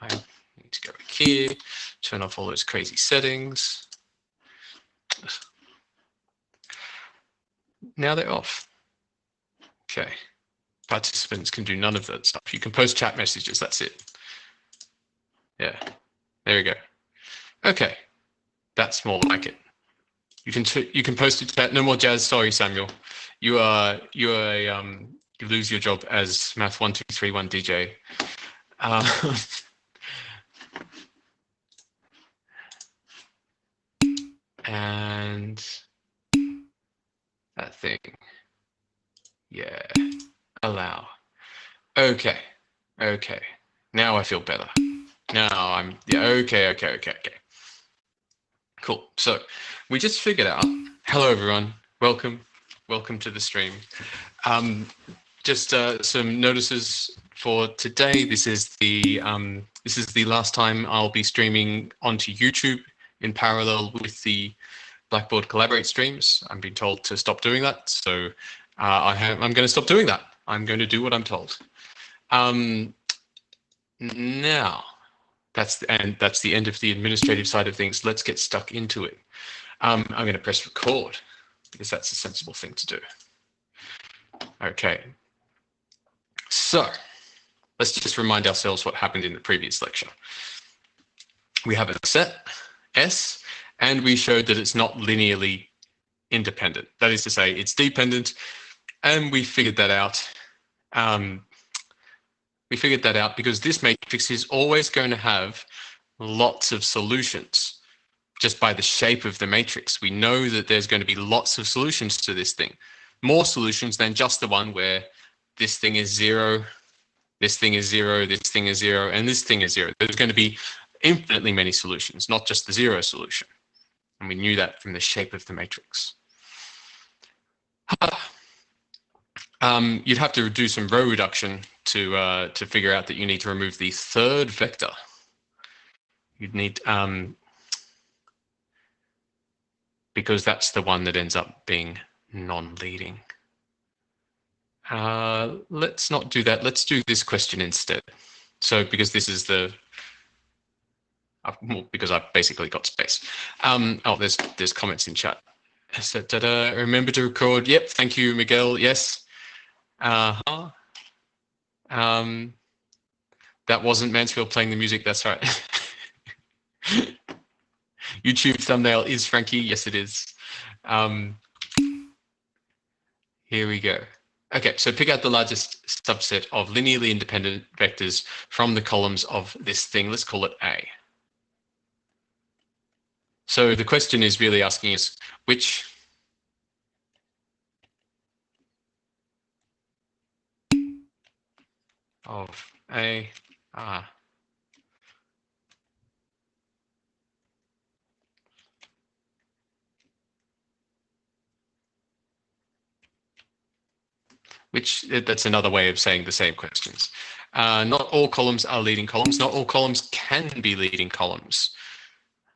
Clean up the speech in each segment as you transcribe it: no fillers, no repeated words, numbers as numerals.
I need to go back here, turn off all those crazy settings. Now they're off. Okay. Participants can do none of that stuff. You can post chat messages, that's it. Yeah, there we go. Okay, that's more like it. You can post a chat. No more jazz. Sorry, Samuel. You lose your job as MATH1231 DJ. And that thing. Yeah. Allow. Okay. Okay. Now I feel better. Now I'm, yeah, okay. Cool. So we just figured out, hello everyone, welcome to the stream. Just some notices for today. This is the last time I'll be streaming onto YouTube in parallel with the Blackboard Collaborate streams. I'm being told to stop doing that, so I'm going to stop doing that. I'm going to do what I'm told. Now, that's the end of the administrative side of things. Let's get stuck into it. I'm going to press record because that's a sensible thing to do. Okay. So let's just remind ourselves what happened in the previous lecture. We have a set S, and we showed that it's not linearly independent. That is to say, it's dependent, and we figured that out. We figured that out because this matrix is always going to have lots of solutions. Just by the shape of the matrix, we know that there's going to be lots of solutions to this thing. More solutions than just the one where this thing is 0, this thing is 0, this thing is 0, and this thing is 0. There's going to be infinitely many solutions, not just the 0 solution. And we knew that from the shape of the matrix. You'd have to do some row reduction to figure out that you need to remove the third vector. You'd need, because that's the one that ends up being non-leading. Let's not do that. Let's do this question instead. So because this is the, because I've basically got space. Oh, there's comments in chat. So, remember to record. Yep, thank you, Miguel. Yes. That wasn't Mansfield playing the music. That's right. YouTube thumbnail is Frankie. Yes, it is. Here we go. Okay, so pick out the largest subset of linearly independent vectors from the columns of this thing. Let's call it A. So the question is really asking us which of A that's another way of saying the same questions. Not all columns are leading columns. Not all columns can be leading columns.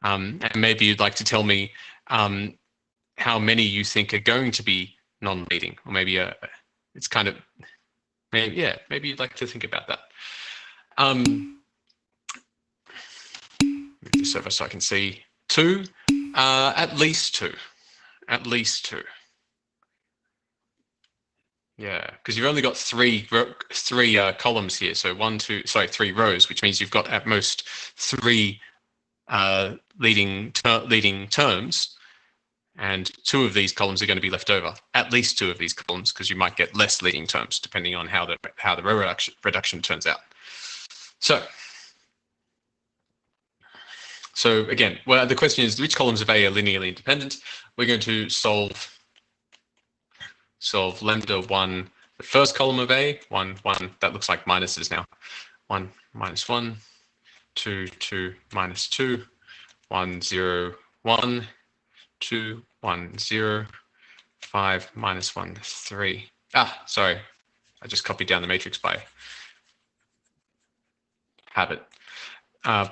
And maybe you'd like to tell me how many you think are going to be non-leading, or maybe it's kind of, maybe you'd like to think about that. Move this over so I can see 2, at least 2, at least 2. Yeah, because you've only got three columns here, so 3 rows, which means you've got at most 3 leading terms, and 2 of these columns are going to be left over. At least 2 of these columns, because you might get less leading terms depending on how the row reduction turns out. So again, well, the question is which columns of A are linearly independent. We're going to solve lambda 1, the first column of A, 1, 1, that looks like minuses now. 1, minus 1, 2, 2, minus 2, 1, 0, 1, 2, 1, 0, 5, minus 1, 3. Sorry, I just copied down the matrix by habit.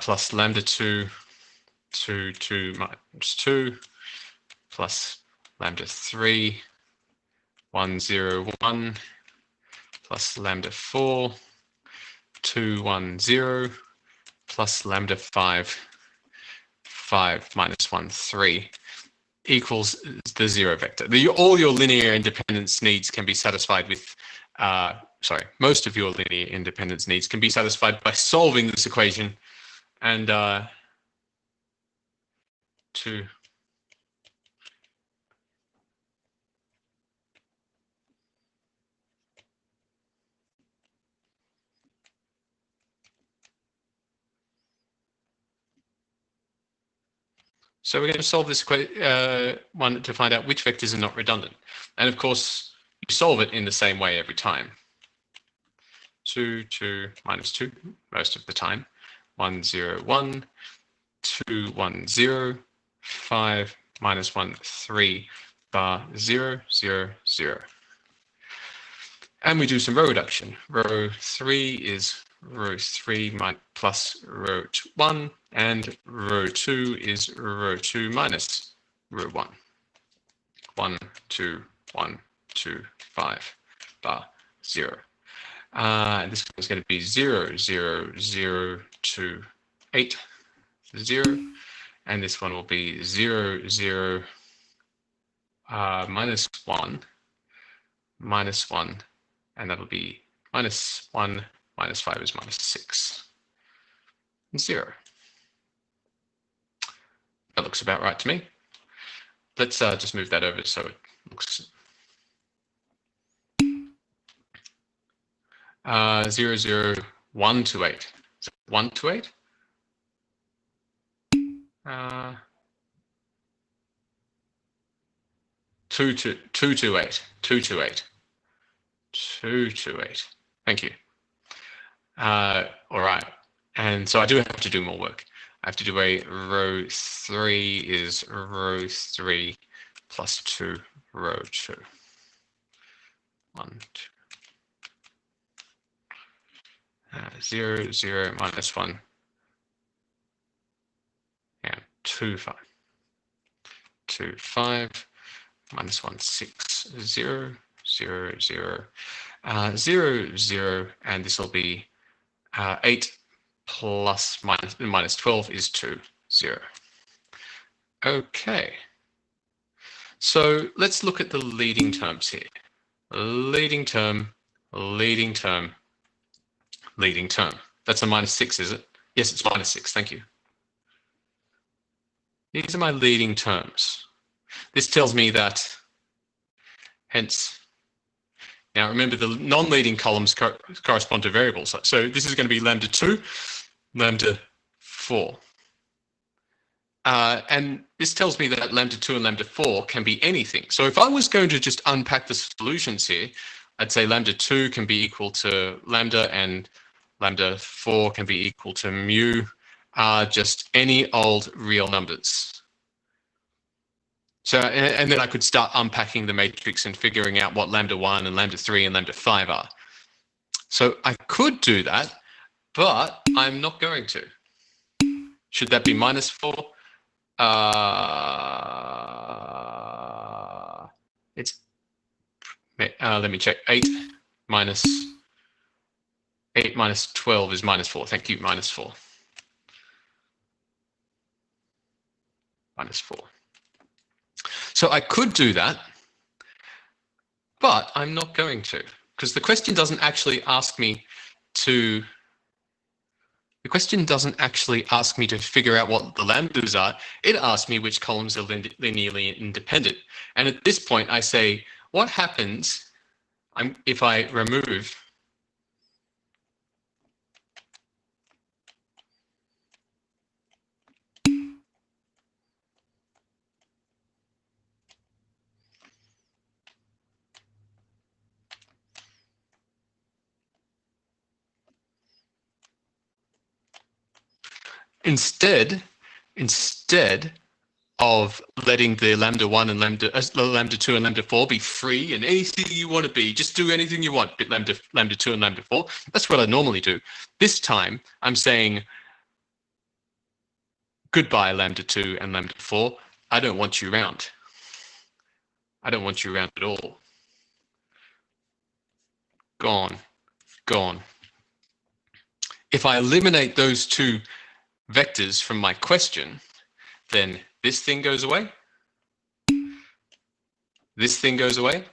Plus lambda 2, 2, 2, minus 2, plus lambda 3, 1, 0, 1, plus lambda 4, 2, 1, 0, plus lambda 5 minus 1 3 equals the 0 vector. All your linear independence needs can be satisfied with, most of your linear independence needs can be satisfied by solving this equation and so we're going to solve this one to find out which vectors are not redundant. And of course, you solve it in the same way every time. 2, 2, minus 2 most of the time. 1, 0, 1, 2, 1, 0, 5, minus 1, 3, bar 0, 0, 0. And we do some row reduction. Row 3 is row 3 plus row 1, and row 2 is row 2 minus row 1. 1, 2, 1, 2, 5, bar 0. This is going to be 0, 0, 0, 2, 8, 0. And this one will be 0, 0, minus 1, and that'll be minus 1, minus 5 is minus 6, 0. That looks about right to me. Let's just move that over so it looks 0, 0, 1 to 8. Is it 1 to 8? 2 to 8. 2 to 8. 2 to 8. Thank you. All right. And so I do have to do more work. I have to do a row 3 is row 3 plus 2 row 2. 1, 2. 0, 0, minus 1. And 2, 5. 2, 5. Minus 1, 6, 0, 0, 0, 0, 0, and this will be 8 plus minus 12 is 2, 0. Okay. So let's look at the leading terms here. Leading term, leading term, leading term. That's a minus 6, is it? Yes, it's minus 6. Thank you. These are my leading terms. This tells me that, hence, now remember the non-leading columns correspond to variables. So this is going to be lambda 2, lambda 4. And this tells me that lambda 2 and lambda 4 can be anything. So if I was going to just unpack the solutions here, I'd say lambda 2 can be equal to lambda and lambda 4 can be equal to mu, just any old real numbers. So, and then I could start unpacking the matrix and figuring out what lambda 1 and lambda 3 and lambda 5 are. So I could do that, but I'm not going to. Should that be minus 4? It's, let me check, 8 minus 12 is minus 4. Thank you, minus 4. Minus 4. So I could do that, but I'm not going to, because the question doesn't actually ask me to, figure out what the lambdas are. It asks me which columns are linearly independent. And at this point, I say, what happens if I remove instead of letting the lambda 1 and lambda 2 and lambda 4 be free and anything you want to be, just do anything you want, lambda 2 and lambda 4. That's what I normally do. This time I'm saying goodbye lambda 2 and lambda 4. I don't want you around. I don't want you around at all. Gone. Gone. If I eliminate those two vectors from my question, then this thing goes away, this thing goes away,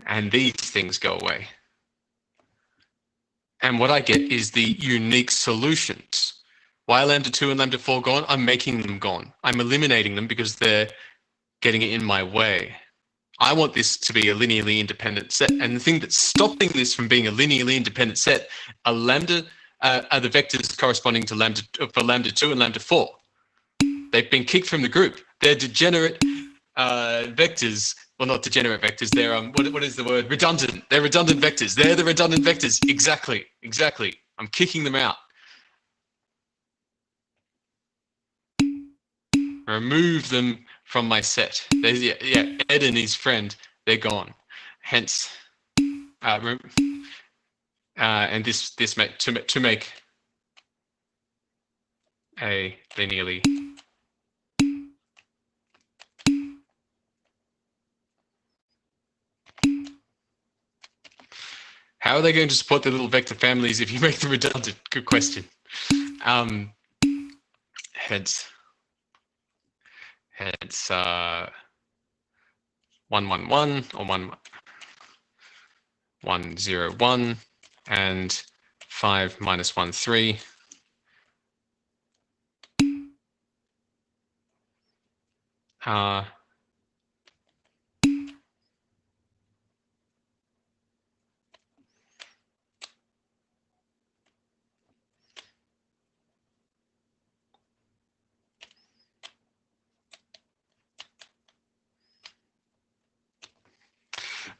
and these things go away. And what I get is the unique solutions. Why are lambda 2 and lambda 4 gone? I'm making them gone. I'm eliminating them because they're getting in my way. I want this to be a linearly independent set. And the thing that's stopping this from being a linearly independent set are the vectors corresponding to lambda 2 and lambda 4. They've been kicked from the group. They're degenerate vectors. Well, not degenerate vectors. They're what is the word? Redundant. They're redundant vectors. They're the redundant vectors. Exactly. I'm kicking them out. Remove them from my set. Ed and his friend, they're gone. Hence, and this to make a linearly how are they going to support their little vector families if you make them redundant? Good question. Hence 1, 1, 1 or 1, 1, 0, 1 and 5 minus 1, 3.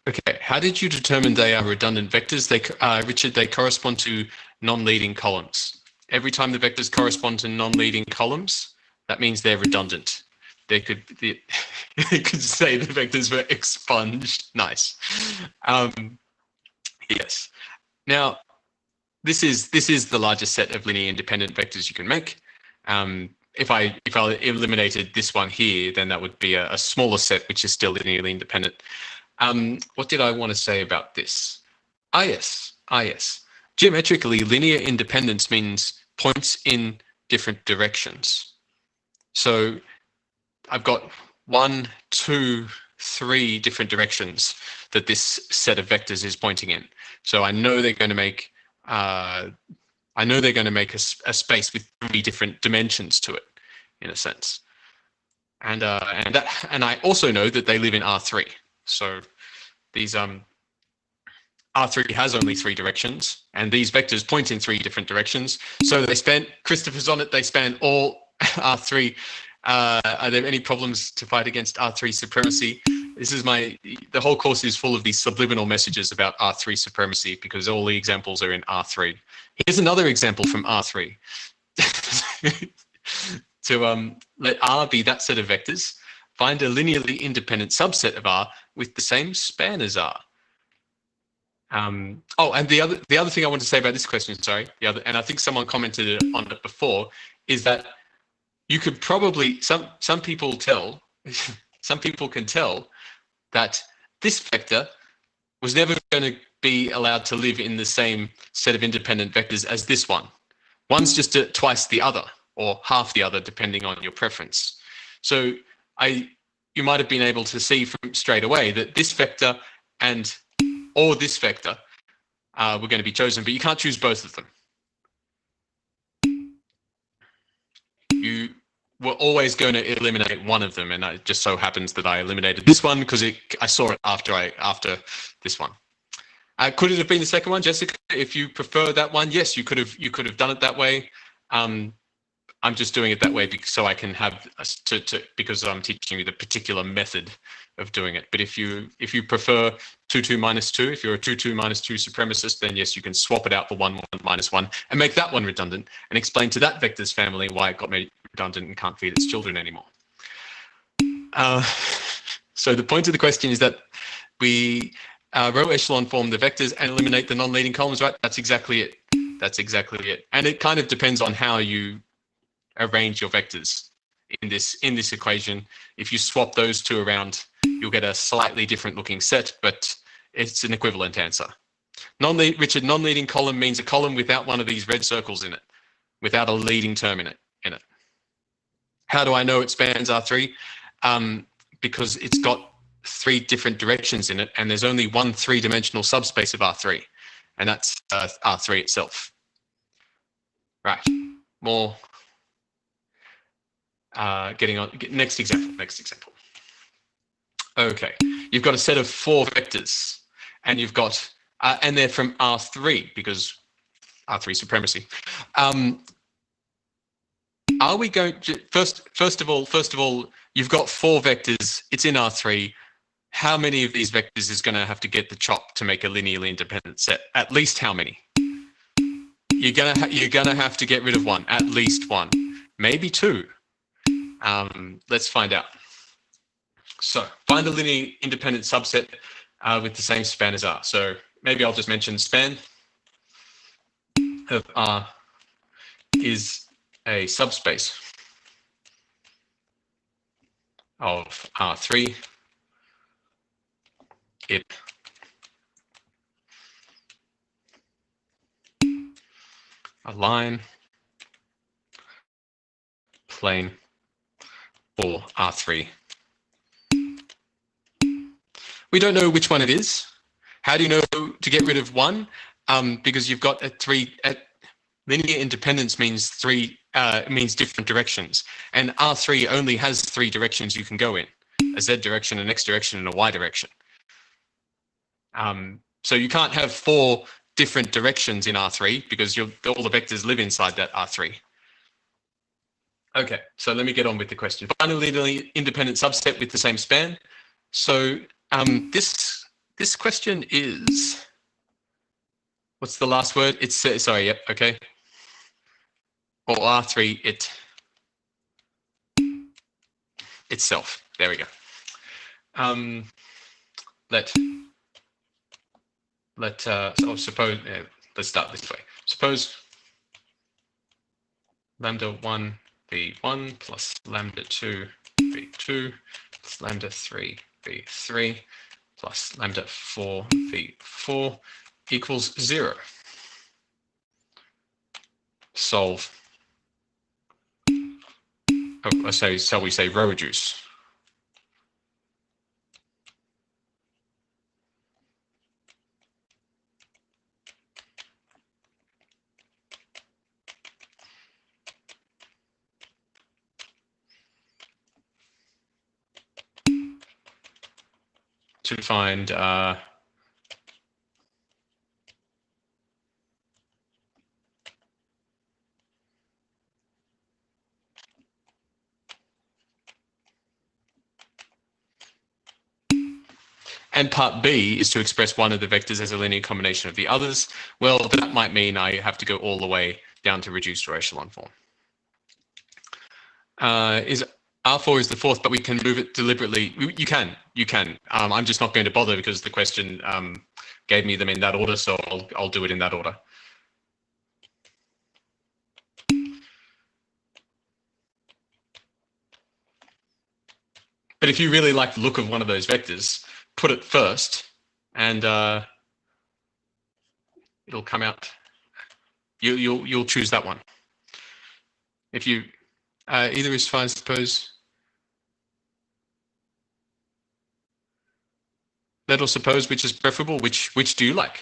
Okay, how did you determine they are redundant vectors? Richard, they correspond to non-leading columns. Every time the vectors correspond to non-leading columns, that means they're redundant. They could say the vectors were expunged. Nice. Yes. Now, this is the largest set of linear independent vectors you can make. If I eliminated this one here, then that would be a smaller set, which is still linearly independent. What did I want to say about this? Yes. Geometrically, linear independence means points in different directions. So I've got 1, 2, 3 different directions that this set of vectors is pointing in. So I know they're going to make a space with 3 different dimensions to it, in a sense. And I also know that they live in R3. So these R3 has only 3 directions, and these vectors point in 3 different directions. So Christopher's on it, they span all R3. Are there any problems to fight against R3 supremacy? The whole course is full of these subliminal messages about R3 supremacy because all the examples are in R3. Here's another example from R3. To let R be that set of vectors, find a linearly independent subset of R with the same span as R. And the other thing I want to say about this question, and I think someone commented on it before, is that you could probably some people can tell that this vector was never going to be allowed to live in the same set of independent vectors as this one. One's just twice the other or half the other, depending on your preference. So you might have been able to see from straight away that this vector or this vector were going to be chosen, but you can't choose both of them. You were always going to eliminate one of them, and it just so happens that I eliminated this one because I saw it after this one. Could it have been the second one, Jessica? If you prefer that one, yes, you could have done it that way. I'm just doing it that way so I can have because I'm teaching you the particular method of doing it. But if you prefer 2, 2 minus 2, if you're a 2, 2 minus 2 supremacist, then yes, you can swap it out for 1, 1 minus 1 and make that one redundant and explain to that vector's family why it got made redundant and can't feed its children anymore. So the point of the question is that we row echelon form the vectors and eliminate the non-leading columns, right? That's exactly it. And it kind of depends on how you arrange your vectors in this equation. If you swap those two around, you'll get a slightly different looking set, but it's an equivalent answer. Richard, non-leading column means a column without one of these red circles in it. without a leading term in it. How do I know it spans R3? Because it's got 3 different directions in it, and there's only one 3-dimensional subspace of R3, and that's R3 itself. Right, more. Getting on. Next example. Okay, you've got a set of 4 vectors, and you've got, and they're from R3 because R3 supremacy. Are we going to first of all, you've got 4 vectors. It's in R3. How many of these vectors is going to have to get the chop to make a linearly independent set? At least how many? You're gonna have to get rid of 1. At least 1, maybe 2. Let's find out. So find a linearly independent subset with the same span as R. So maybe I'll just mention span of R is a subspace of R3 if a line, plane, or R3. We don't know which one it is. How do you know to get rid of 1? Because you've got linear independence means means different directions, and R3 only has 3 directions you can go in: a Z direction, an X direction, and a Y direction. So you can't have 4 different directions in R3 because all the vectors live inside that R3. Okay, so let me get on with the question. Find a linearly independent subset with the same span. So this question is, what's the last word? It's sorry. Yep. Okay. Or R3 itself. There we go. So suppose let's start this way. Suppose lambda 1 v1 plus lambda 2 v2 plus lambda 3 v3 plus lambda 4 v4 equals 0. Solve. Oh, shall we say row reduce? To find and part B is to express one of the vectors as a linear combination of the others. Well, that might mean I have to go all the way down to reduced or echelon form. Is R4 is the 4th, but we can move it deliberately. You can. I'm just not going to bother because the question gave me them in that order, so I'll do it in that order. But if you really like the look of one of those vectors, put it first, and it'll come out. You'll choose that one. If you either is fine, I suppose. Let or suppose which is preferable. Which do you like?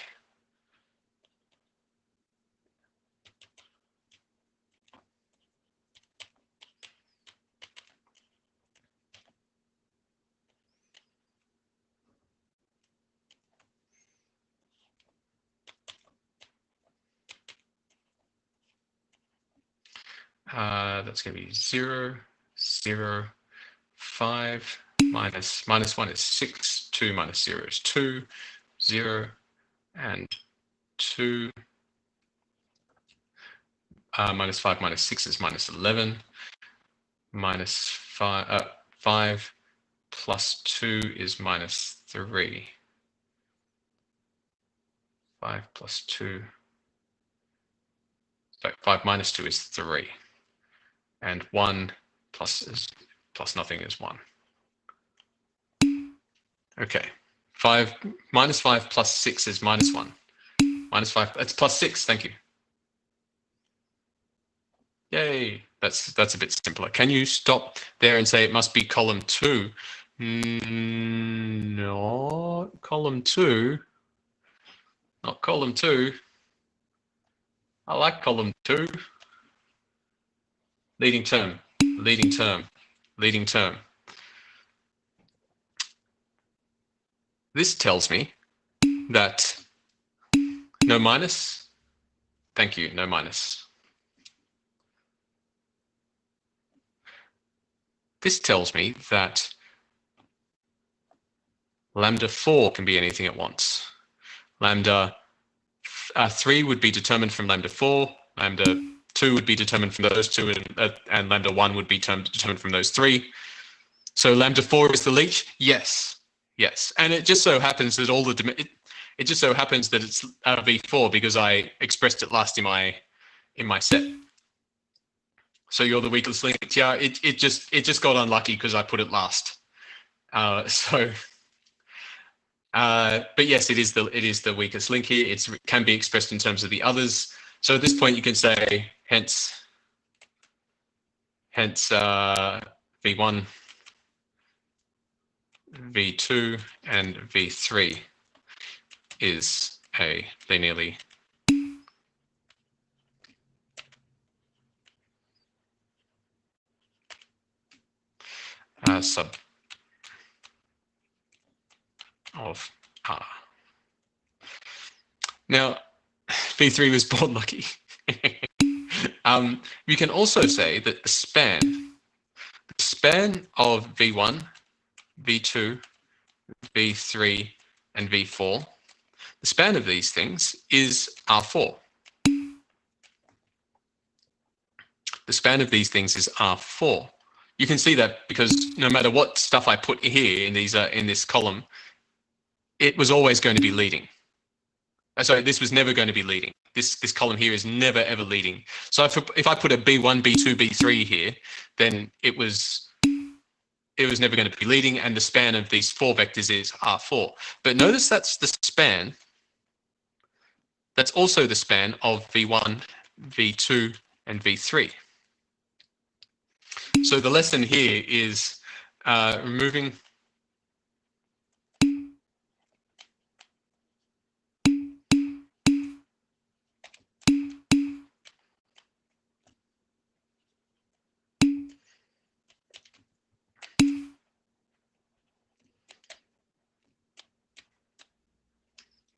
That's going to be 0, 0, 5, minus 1 is 6, 2 minus 0 is 2, 0, and 2. Minus 5 minus 6 is minus 11. Minus 5 plus 2 is minus 3. 5 plus 2. So 5 minus 2 is 3. And 1 plus nothing is 1. Okay. Minus 5 plus 6 is minus 1. Minus 5, that's plus 6, thank you. Yay, that's a bit simpler. Can you stop there and say it must be column 2? Not column 2. Not column 2. I like column 2. Leading term, leading term, leading term. This tells me that no minus. Thank you, no minus. This tells me that lambda 4 can be anything at once. Lambda 3 would be determined from lambda 4. Lambda 2 would be determined from those two, and lambda 1 would be determined from those 3. So lambda 4 is the leech? Yes. Yes. And it just so happens that it just so happens that it's V4 because I expressed it last in my set. So you're the weakest link. Yeah, it just got unlucky because I put it last. But yes, it is the weakest link here. It can be expressed in terms of the others. So at this point, you can say hence V1, V2, and V3 is a linearly sub of R. Now, V3 was born lucky. You can also say that the span of V1, V2, V3, and V4, the span of these things is R4. The span of these things is R4. You can see that because no matter what stuff I put here in this column, it was always going to be leading. Sorry, this was never going to be leading. This column here is never ever leading. So if I put a B1, B2, B3 here, then it was never going to be leading, and the span of these 4 vectors is R4. But notice that's the span. That's also the span of V1, V2, and V3. So the lesson here is removing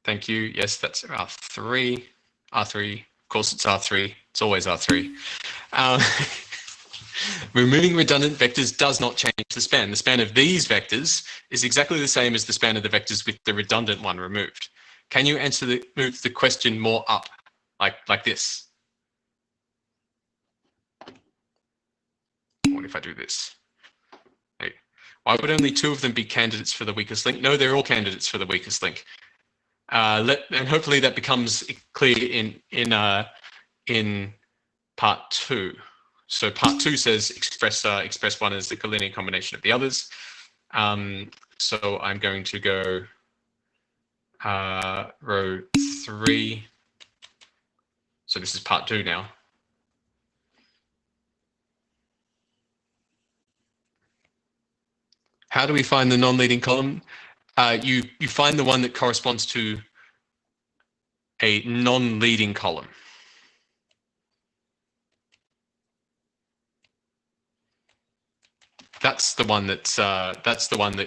Thank you. Yes, that's R3. R3. Of course, it's R3. It's always R3. Removing redundant vectors does not change the span. The span of these vectors is exactly the same as the span of the vectors with the redundant one removed. Can you move the question more up, like this? What if I do this? Hey, why would only 2 of them be candidates for the weakest link? No, they're all candidates for the weakest link. And hopefully that becomes clear in part 2. So part 2 says express one as the collinear combination of the others. So I'm going to go row 3. So this is part 2 now. How do we find the non-leading column? You find the one that corresponds to a non-leading column. That's the one that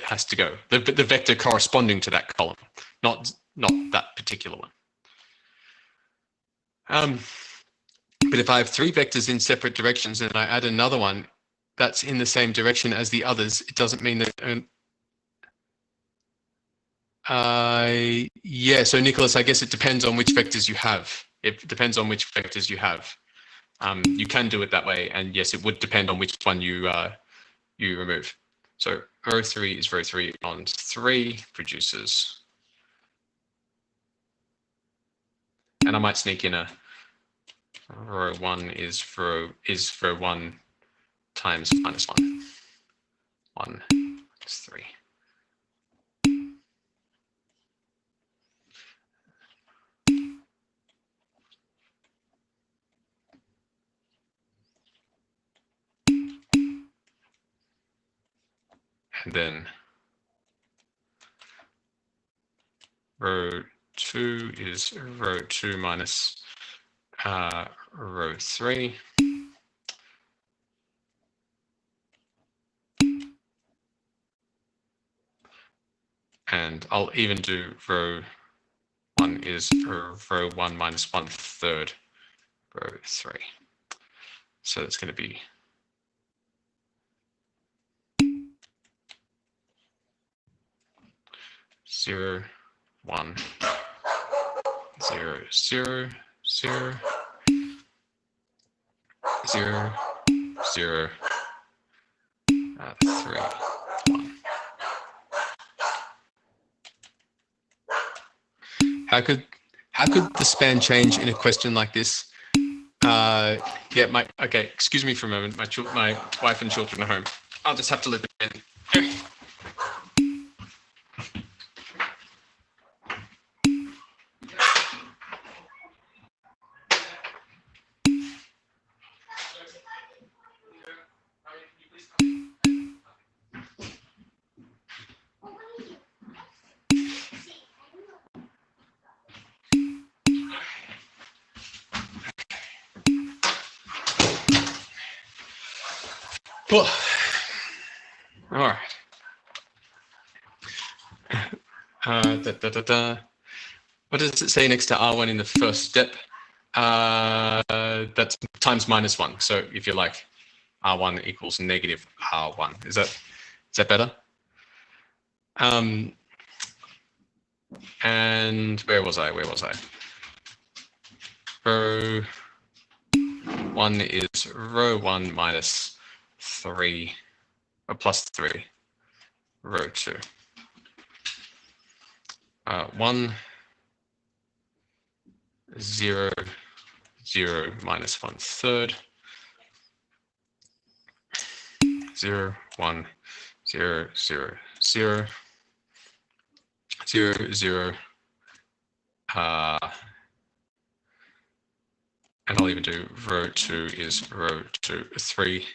has to go. The vector corresponding to that column, not that particular one. But if I have 3 vectors in separate directions and I add another one that's in the same direction as the others, it doesn't mean that. Yeah. So Nicholas, I guess it depends on which vectors you have. It depends on which vectors you have. You can do it that way, and yes, it would depend on which one you remove. So row 3 is row 3 on 3 produces, and I might sneak in a row 1 is row 1 times minus 1. 1 is 3. then row 2 is row 2 minus row 3. And I'll even do row 1 is row 1 minus 1/3 row 3. So it's going to be 0, 1, 0, 0, 0, 0, 0, 3, 1. How could the span change in a question like this? Yeah, okay, excuse me for a moment. My wife and children are home. I'll just have to let them in. Cool. All right. What does it say next to R1 in the first step? That's times -1. So if you like, R1 equals negative R1. Is that better? And where was I? Row 1 is row 1 minus 3, or plus 3, row 2. 1, 0, 0 minus 1/3, 0, 1, 0, 0, 0, 0, 0, and I'll even do row 2 is row 2, 3,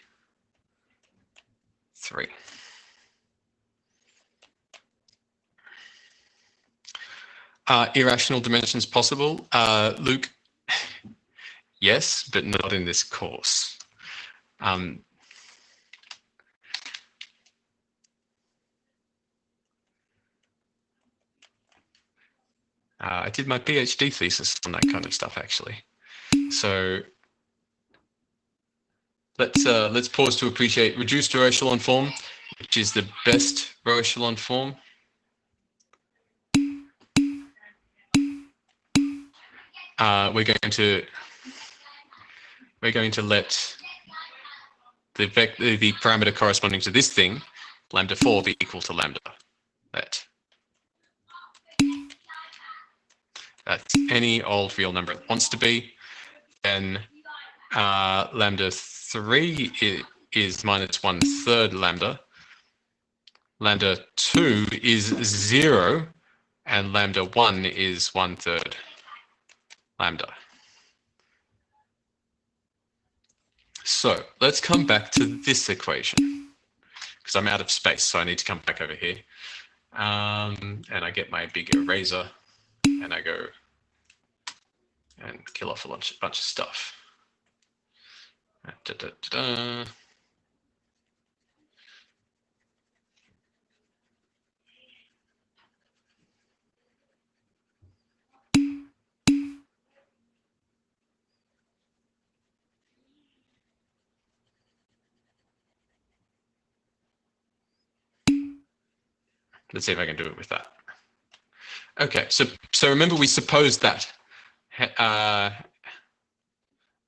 3. Irrational dimensions possible? Luke, yes, but not in this course. I did my PhD thesis on that kind of stuff, actually. So let's pause to appreciate reduced row echelon form, which is the best row echelon form. We're going to let the parameter corresponding to this thing, lambda4, be equal to lambda. That's any old real number it wants to be. Then lambda3 is minus 1/3 lambda. Lambda2 is 0, and lambda1 is 1/3 lambda. So let's come back to this equation, because I'm out of space, so I need to come back over here. And I get my big eraser, and I go and kill off a bunch of stuff. Let's see if I can do it with that. Okay, so remember we supposed that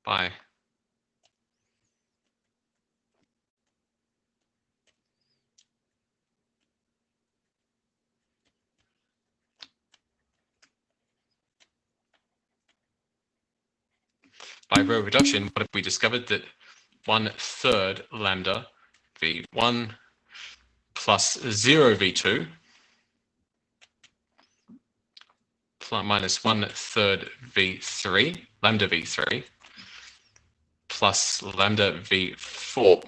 by row reduction, what have we discovered? That 1/3 lambda v1 plus 0 v2 minus 1/3 v3, lambda v3, plus lambda v4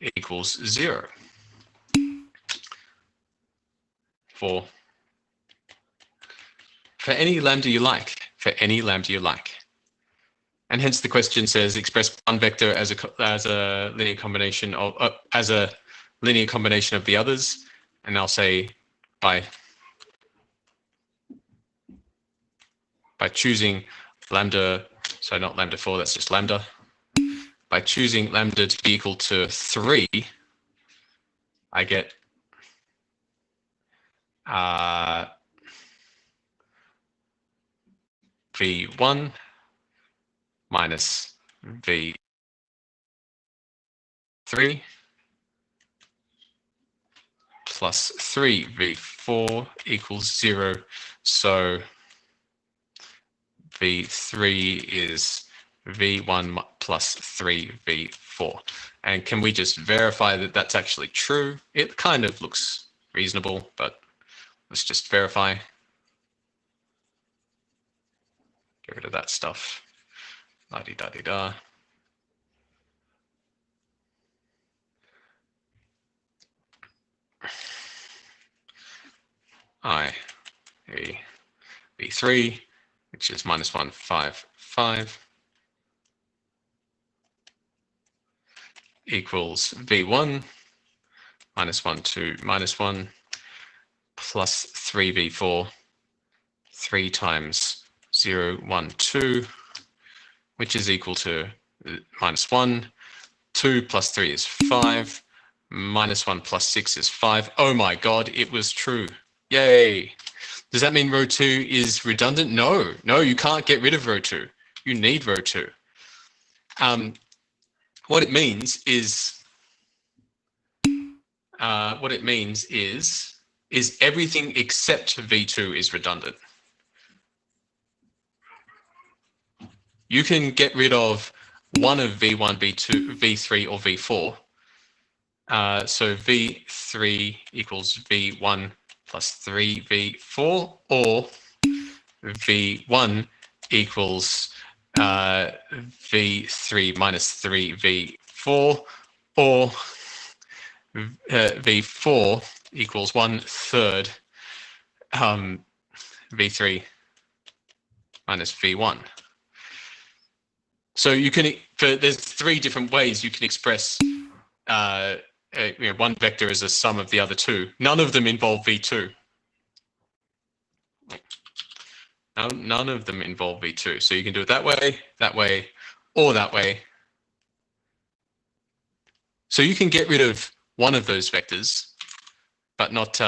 equals 0 for any lambda you like, And hence the question says express one vector as a linear combination of the others, and I'll say by choosing lambda, so not lambda 4, that's just lambda. By choosing lambda to be equal to 3, I get V1 minus V3 plus 3 V4 equals 0. So V3 is V1 plus 3 V4. And can we just verify that that's actually true? It kind of looks reasonable, but let's just verify. Get rid of that stuff. La-di-da-di-da. V3, which is minus 1, 5, 5, equals V1 minus 1, 2, minus 1, plus 3V4, 3 times 0, 1, 2, which is equal to minus 1. 2 plus 3 is 5. Minus 1 plus 6 is 5. Oh my God, it was true. Yay. Does that mean row 2 is redundant? No, you can't get rid of row 2. You need row 2. What it means is everything except V2 is redundant. You can get rid of one of V1, V2, V3, or V4. So V3 equals V1 plus 3V4, or V1 equals V3 minus 3V4, or V4 equals 1/3 V3 minus V1. So you can, there's 3 different ways you can express one vector as a sum of the other 2. None of them involve V2. None of them involve V2. So you can do it that way, or that way. So you can get rid of one of those vectors, but not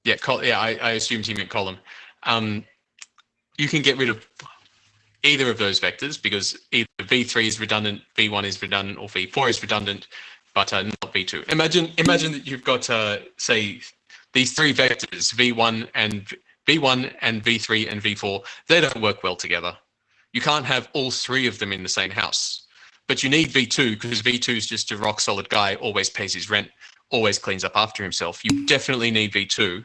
I assumed he meant column. You can get rid of either of those vectors because either V3 is redundant, V1 is redundant, or V4 is redundant, but not V2. Imagine that you've got say these 3 vectors, V1 and V3 and V4. They don't work well together. You can't have all 3 of them in the same house. But you need V2 because V2 is just a rock solid guy, always pays his rent, always cleans up after himself. You definitely need V2.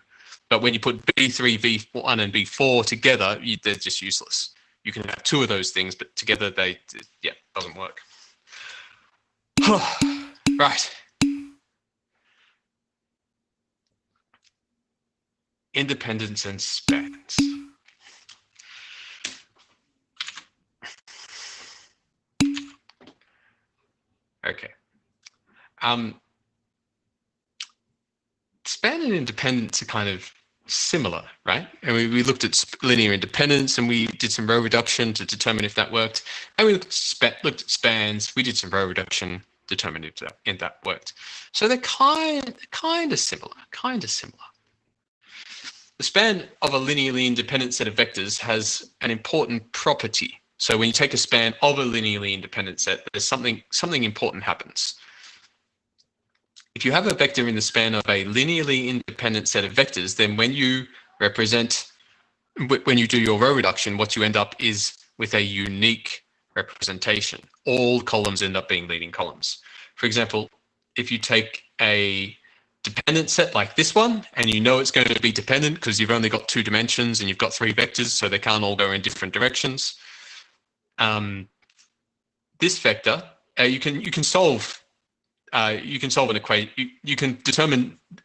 But when you put V3, V1, and V4 together, they're just useless. You can have 2 of those things, but together doesn't work. Right. Independence and spans. Okay. Span and independence are kind of similar, right? And we looked at linear independence and we did some row reduction to determine if that worked. And we looked at spans. We did some row reduction, determined if that worked. So they're kind of similar. The span of a linearly independent set of vectors has an important property. So when you take a span of a linearly independent set, there's something important happens. If you have a vector in the span of a linearly independent set of vectors, then when you do your row reduction, what you end up is with a unique representation. All columns end up being leading columns. For example, if you take a dependent set like this one, and you know it's going to be dependent because you've only got 2 dimensions and you've got 3 vectors, so they can't all go in different directions. this vector, you can solve an equation. You can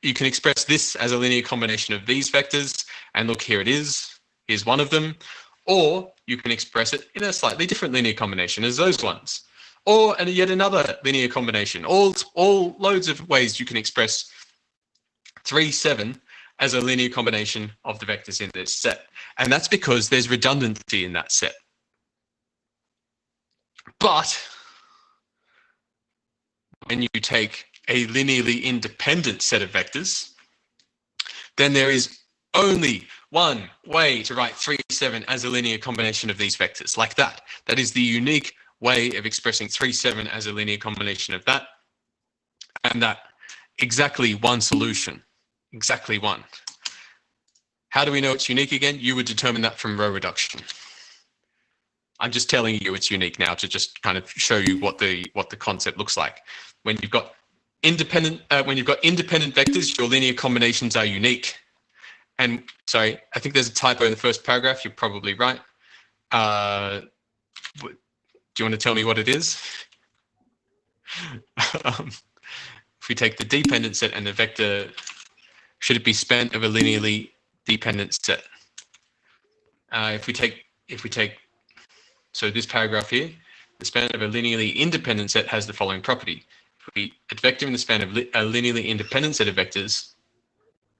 express this as a linear combination of these vectors, and look, here it is. Here's one of them. Or you can express it in a slightly different linear combination as those ones. Or yet another linear combination. All loads of ways you can express 3, 7 as a linear combination of the vectors in this set. And that's because there's redundancy in that set. But when you take a linearly independent set of vectors, then there is only one way to write 3, 7 as a linear combination of these vectors, like that. That is the unique way of expressing 3, 7 as a linear combination of that. And that exactly one solution, exactly one. How do we know it's unique again? You would determine that from row reduction. I'm just telling you it's unique now to just kind of show you what the concept looks like. When you've got independent vectors, your linear combinations are unique. And sorry, I think there's a typo in the first paragraph. You're probably right. Do you want to tell me what it is? If we take the dependent set and the vector, should it be span of a linearly dependent set? If we take, so this paragraph here, the span of a linearly independent set has the following property. If a vector in the span of a linearly independent set of vectors,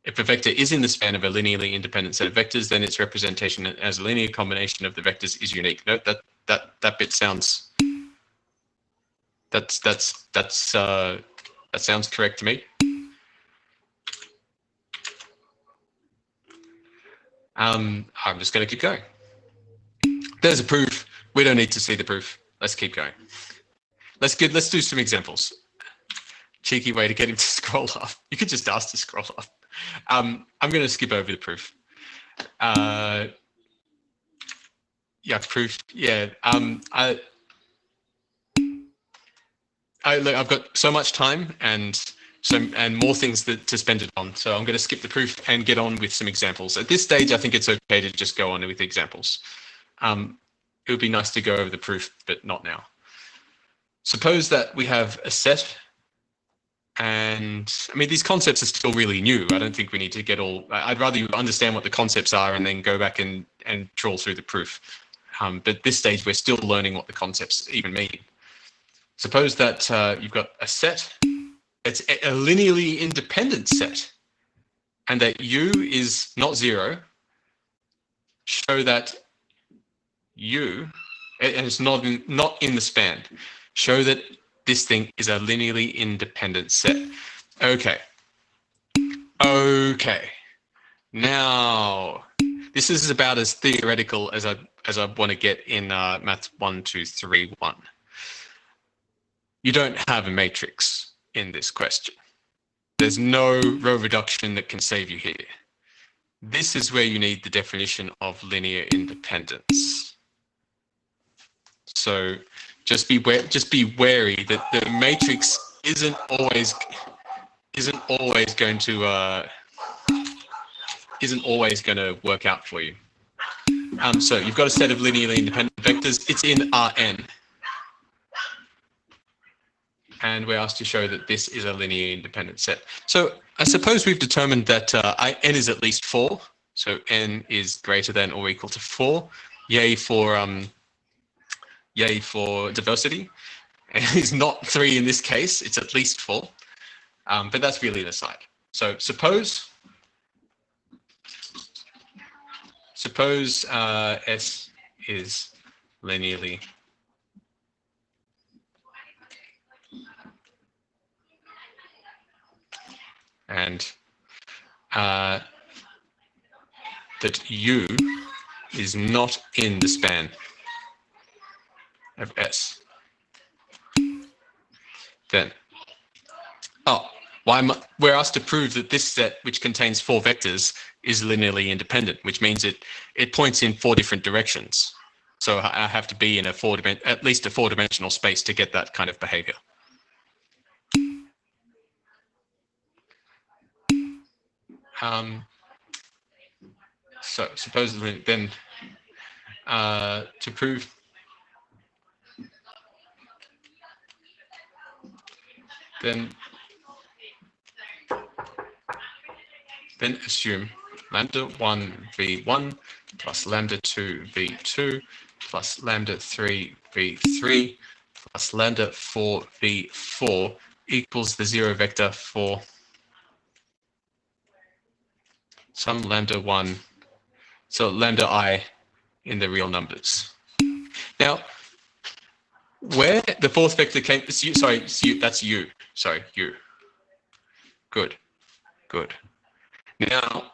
if a vector is in the span of a linearly independent set of vectors, then its representation as a linear combination of the vectors is unique. Note that bit sounds that sounds correct to me. I'm just going to keep going. There's a proof. We don't need to see the proof. Let's keep going. Let's do some examples. Cheeky way to get him to scroll up. You could just ask to scroll up. I'm going to skip over the proof. Yeah, proof. Yeah. Look, I've got so much time and more things to spend it on. So I'm going to skip the proof and get on with some examples. At this stage, I think it's okay to just go on with examples. It would be nice to go over the proof, but not now. Suppose that we have a set, and I mean, these concepts are still really new. I don't think we need to get all, I'd rather you understand what the concepts are and then go back and trawl through the proof. But at this stage, we're still learning what the concepts even mean. Suppose that you've got a set, it's a linearly independent set, and that U is not 0. Show that U, and it's not in the span. Show that this thing is a linearly independent set. Okay. Now, this is about as theoretical as I want to get in MATH1231. You don't have a matrix in this question. There's no row reduction that can save you here. This is where you need the definition of linear independence. So just be wary that the matrix isn't always going to work out for you. So you've got a set of linearly independent vectors. It's in Rn. And we're asked to show that this is a linear independent set. So I suppose we've determined that n is at least 4. So n is greater than or equal to 4. Yay for diversity. And it's not 3 in this case. It's at least 4. But that's really an aside. So suppose S is linearly and that U is not in the span of S. Then, we're asked to prove that this set, which contains 4 vectors, is linearly independent, which means it points in 4 different directions. So I have to be in at least a 4-dimensional space to get that kind of behavior. So supposedly then to prove then assume lambda 1 v1 plus lambda 2 v2 plus lambda 3 v3 plus lambda 4 v4 equals the zero vector for some lambda 1, so lambda I in the real numbers. Now, where the fourth vector came, that's u. Sorry, u. Good. Now,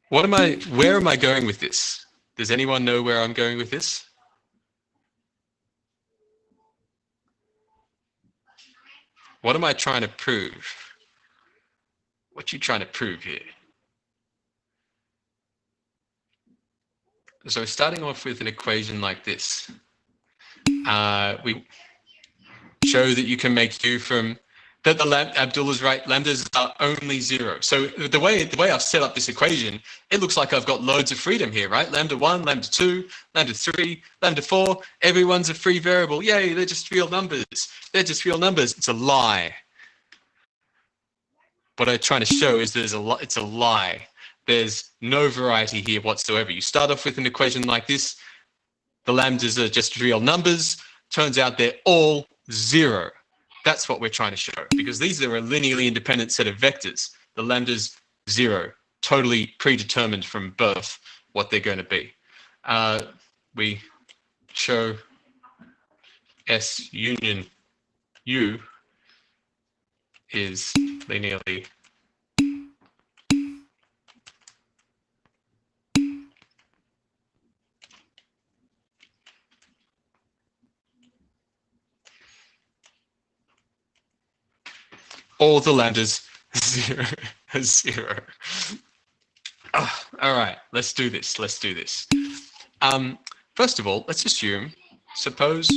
where am I going with this? Does anyone know where I'm going with this? What am I trying to prove? What you trying to prove here? So starting off with an equation like this, we show that you can make u from that Abdullah's right, lambdas are only zero. So the way I've set up this equation, it looks like I've got loads of freedom here, right? Lambda 1, lambda 2, lambda 3, lambda 4, everyone's a free variable. Yay, they're just real numbers. They're just real numbers. It's a lie. What I'm trying to show is it's a lie. There's no variety here whatsoever. You start off with an equation like this. The lambdas are just real numbers. Turns out they're all zero. That's what we're trying to show, because these are a linearly independent set of vectors. The lambdas, zero, totally predetermined from birth what they're going to be. We show S union U is linearly all the lambdas zero. Oh, all right, let's do this. First of all, let's assume, suppose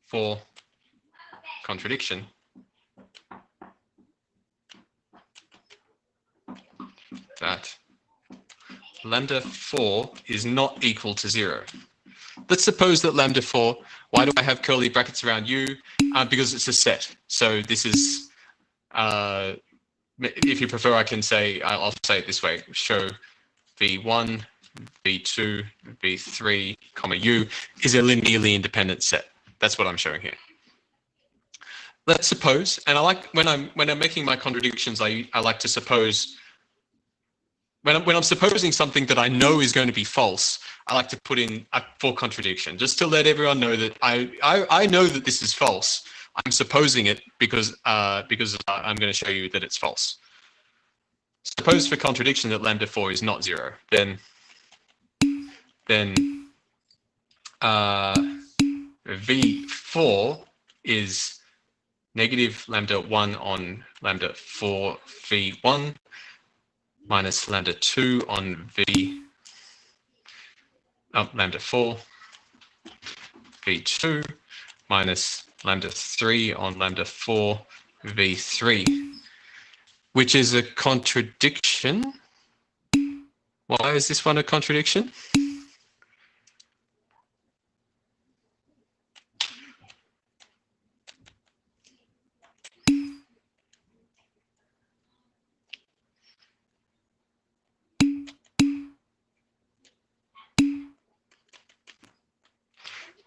for contradiction that lambda 4 is not equal to 0. Let's suppose that lambda 4, why do I have curly brackets around u? Because it's a set. So this is, if you prefer, I can say, I'll say it this way, show v1, v2, v3, comma u is a linearly independent set. That's what I'm showing here. Let's suppose, and I like, when I'm making my contradictions, I like to suppose, when I'm supposing something that I know is going to be false, I like to put in a for contradiction, just to let everyone know that I know that this is false. I'm supposing it because I'm going to show you that it's false. Suppose for contradiction that lambda 4 is not 0, then v4 is negative lambda 1 on lambda 4 v1 minus lambda 2 on lambda 4 v2 minus lambda 3 on lambda 4 v3, which is a contradiction. Why is this one a contradiction?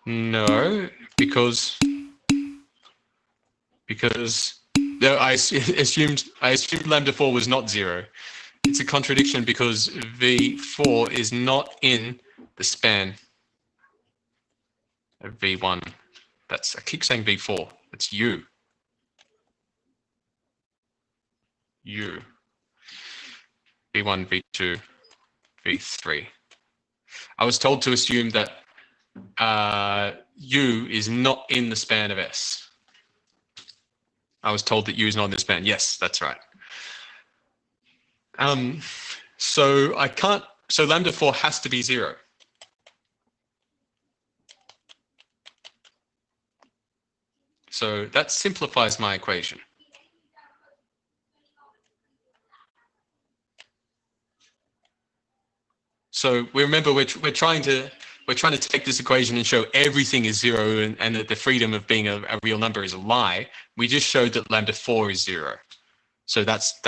No, because no, I assumed lambda 4 was not 0. It's a contradiction because v4 is not in the span of v1. I keep saying v4. It's u. v1, v2, v3. I was told to assume that u is not in the span of S. I was told that u is not in the span. Yes, that's right. So I can't. So lambda 4 has to be 0. So that simplifies my equation. So we remember we're trying to we're trying to take this equation and show everything is 0 and that the freedom of being a real number is a lie. We just showed that lambda 4 is 0. So that's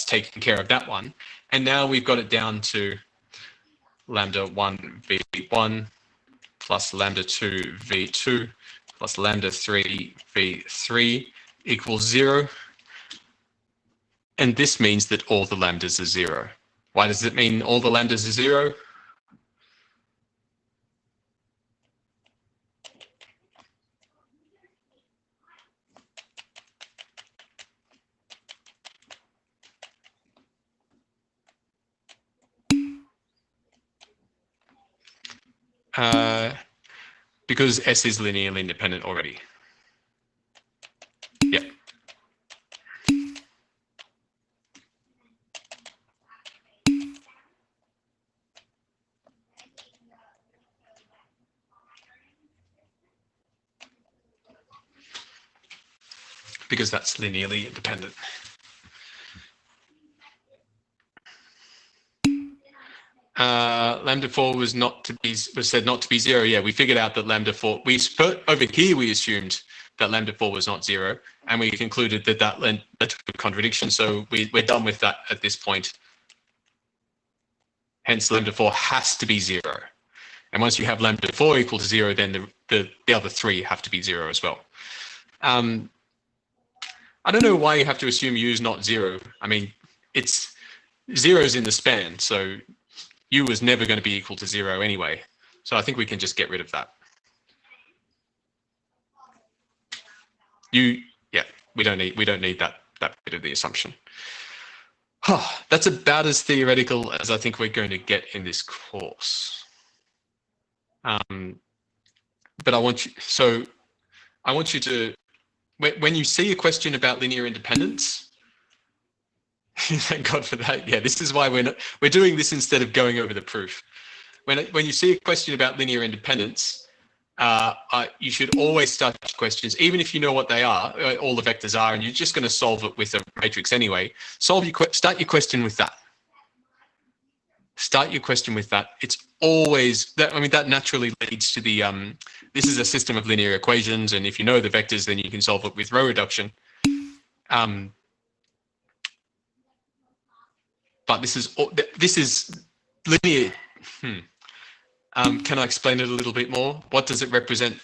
taken care of that one. And now we've got it down to lambda 1 v1 plus lambda 2 v2 plus lambda 3 v3 equals 0. And this means that all the lambdas are 0. Why does it mean all the lambdas are 0? Because S is linearly independent already. Yeah. Because that's linearly independent. Lambda 4 was said not to be 0. Yeah, we figured out that lambda 4. Over here we assumed that lambda 4 was not 0, and we concluded that that led to a contradiction. So we're done with that at this point. Hence, lambda 4 has to be 0. And once you have lambda 4 equal to 0, then the other three have to be 0 as well. I don't know why you have to assume U is not 0. I mean, it's 0's in the span, so U was never going to be equal to 0 anyway. So I think we can just get rid of that. Yeah, we don't need that bit of the assumption. That's about as theoretical as I think we're going to get in this course. But I want you to, when you see a question about linear independence, thank God for that. Yeah, this is why we're doing this instead of going over the proof. When you see a question about linear independence, you should always start questions, even if you know what they are, all the vectors are, and you're just going to solve it with a matrix anyway. Start your question with that. Start your question with that. It's always that. I mean, that naturally leads to the. This is a system of linear equations, and if you know the vectors, then you can solve it with row reduction. But this is linear. Can I explain it a little bit more? What does it represent?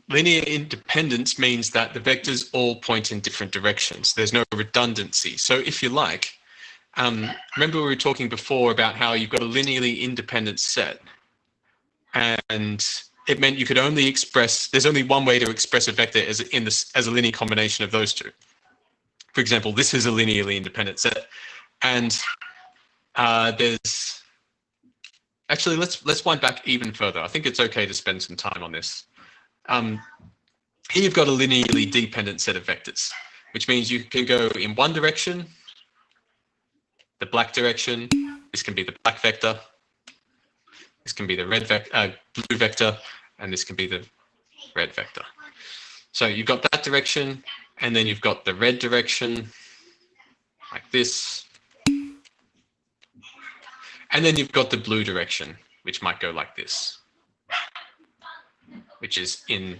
Linear independence means that the vectors all point in different directions. There's no redundancy. So if you like, remember we were talking before about how you've got a linearly independent set, and it meant you could only express, there's only one way to express a vector as a linear combination of those two. For example, this is a linearly independent set, and there's, actually, let's wind back even further. I think it's okay to spend some time on this. Here you've got a linearly dependent set of vectors, which means you can go in one direction, the black direction. This can be the black vector. This can be the blue vector, and this can be the red vector. So you've got that direction, and then you've got the red direction, like this. And then you've got the blue direction, which might go like this, which is in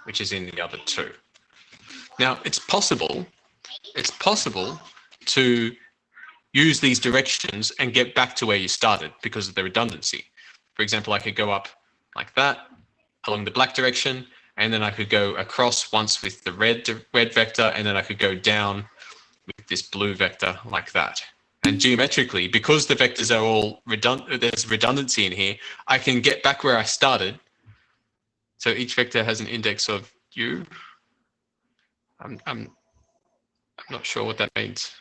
the other two. Now, it's possible to use these directions and get back to where you started because of the redundancy. For example, I could go up like that along the black direction, and then I could go across once with the red vector, and then I could go down with this blue vector like that. And geometrically, because the vectors are all redundant, there's redundancy in here, I can get back where I started. So each vector has an index of u. I'm not sure what that means.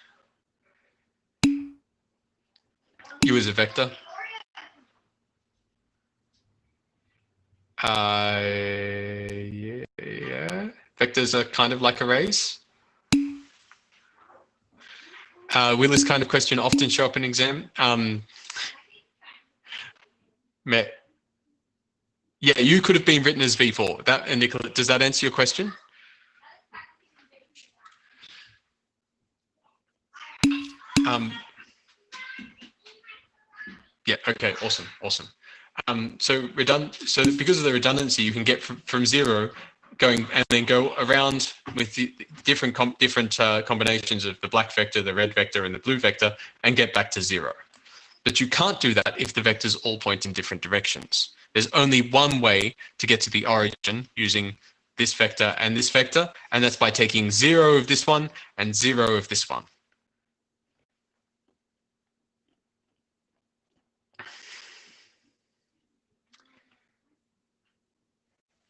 U is a vector. Yeah. Vectors are kind of like arrays. Will this kind of question often show up in exam? Yeah, you could have been written as V4. And Nicola, does that answer your question? Yeah, okay, awesome. So because of the redundancy, you can get from 0 going and then go around with the different combinations of the black vector, the red vector, and the blue vector, and get back to 0. But you can't do that if the vectors all point in different directions. There's only one way to get to the origin using this vector, and that's by taking 0 of this one and 0 of this one.